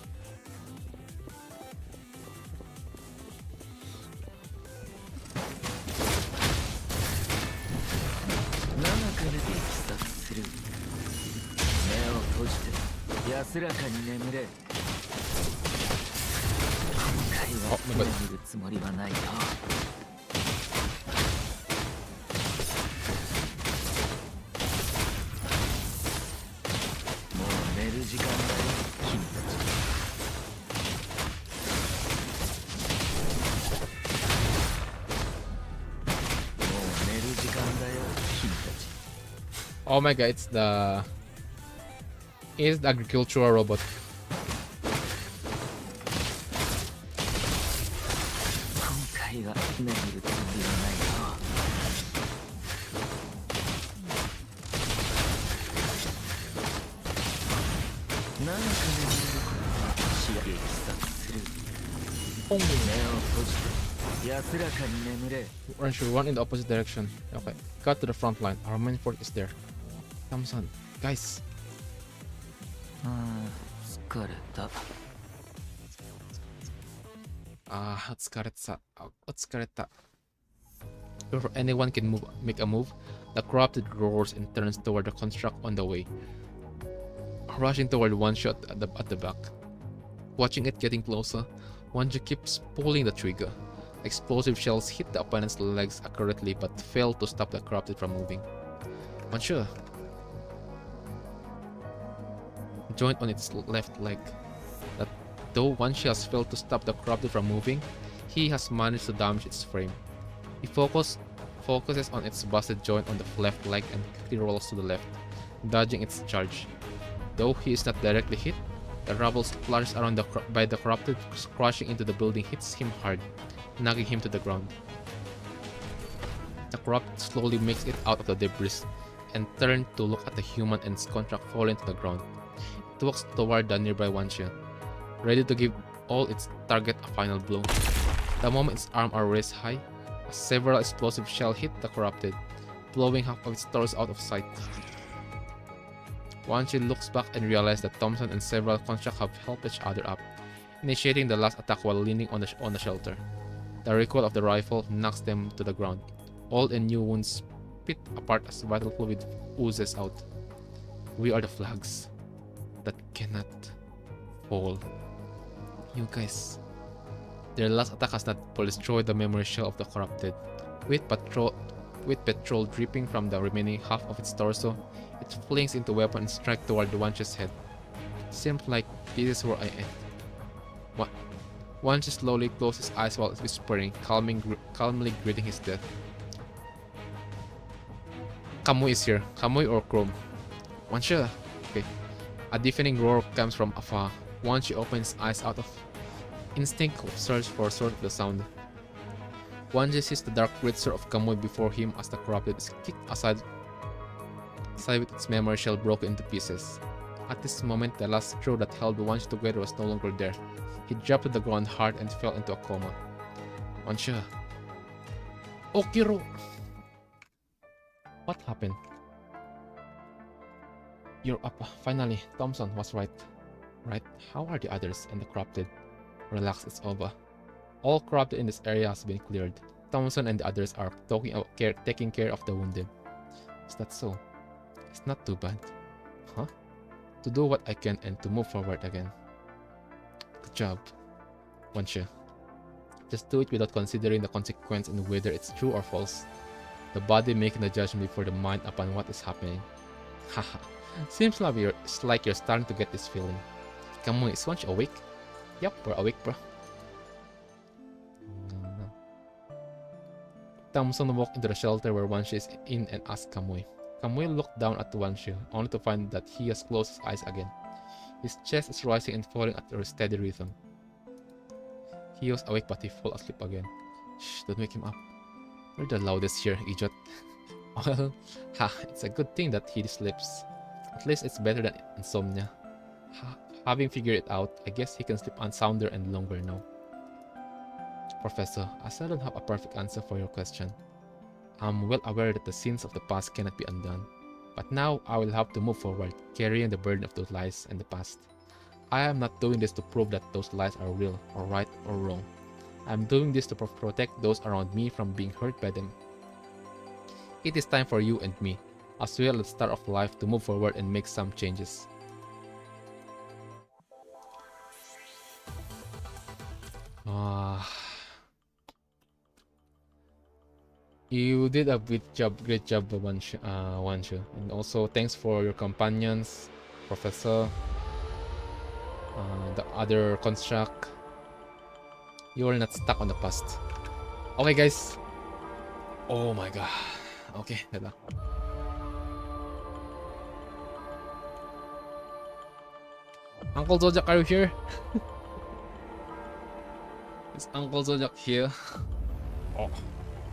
Oh my god. Oh my god, it's the agricultural robot. Wanshi, run in the opposite direction. Okay, cut to the front line. Our main fort is there. Thompson, guys. Before anyone can make a move, the corrupted roars and turns toward the construct on the way, rushing toward one shot at the back. Watching it getting closer, Wanshi keeps pulling the trigger. Explosive shells hit the opponent's legs accurately but fail to stop the corrupted from moving. Wanshi joint on its left leg. That though Wanshi has failed to stop the corrupted from moving, he has managed to damage its frame. He focuses on its busted joint on the left leg and quickly rolls to the left, dodging its charge. Though he is not directly hit, the rubble splashes around by the corrupted, crashing into the building hits him hard, knocking him to the ground. The corrupted slowly makes it out of the debris and turns to look at the human and its contract falling to the ground. It walks toward the nearby Wanshi, ready to give all its target a final blow. The moment its arms are raised high, several explosive shells hit the corrupted, blowing half of its torso out of sight. Wanshi looks back and realizes that Thompson and several constructs have helped each other up, initiating the last attack while leaning on the shelter. The recoil of the rifle knocks them to the ground. Old and new wounds spit apart as vital fluid oozes out. We are the flags that cannot fall. You guys. Their last attack has not destroyed the memory shell of the corrupted. With petrol dripping from the remaining half of its torso, it flings into weapon and strikes toward the Wanshi's head. Seems like this is where I end. Wanshi slowly closes his eyes while whispering, calmly greeting his death. Kamui is here. Kamui or Chrome? Wanshi. Okay. A deafening roar comes from afar. Wanshi opens his eyes out of instinct search for source of the sound. Wanshi sees the dark greatsword of Kamui before him as the corrupted is kicked aside with its memory shell broken into pieces. At this moment, the last screw that held Wanshi together was no longer there. He dropped to the ground hard and fell into a coma. Wanshi. Okiro! What happened? You're up. Finally, Thompson was right. Right? How are the others and the corrupted? Relax, it's over. All corrupted in this area has been cleared. Thompson and the others are taking care of the wounded. Is that so? It's not too bad. Huh? To do what I can and to move forward again. Good job, Wanshi. Just do it without considering the consequence and whether it's true or false. The body making the judgment before the mind upon what is happening. Haha. Seems like you're starting to get this feeling. Come on, is Wanshi awake? Yep, we're awake, bro. Thompson walked into the shelter where Wanshi is in and asked Kamui. Kamui looked down at Wanshi, only to find that he has closed his eyes again. His chest is rising and falling at a steady rhythm. He was awake but he fell asleep again. Shh, don't wake him up. You're the loudest here, idiot. Well, it's a good thing that he sleeps. At least it's better than insomnia. Having figured it out, I guess he can sleep on sounder and longer now. Professor, I still don't have a perfect answer for your question. I'm well aware that the sins of the past cannot be undone. But now I will have to move forward, carrying the burden of those lies and the past. I am not doing this to prove that those lies are real, or right, or wrong. I'm doing this to protect those around me from being hurt by them. It is time for you and me, as well as the start of life, to move forward and make some changes. You did a great job, Wanshi. And also thanks for your companions, Professor, the other construct. You are not stuck on the past. Okay, guys. Oh my god. Okay, hala. Uncle Zodiac, are you here? Is Uncle Zodiac here? Oh,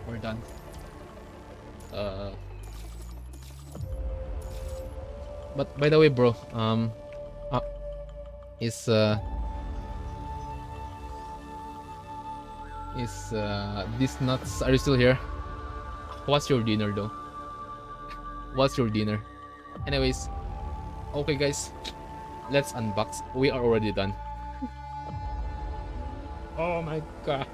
we're done. But by the way, bro, is these nuts, are you still here? What's your dinner though? What's your dinner? Anyways, okay guys, let's unbox. We are already done. Oh my god.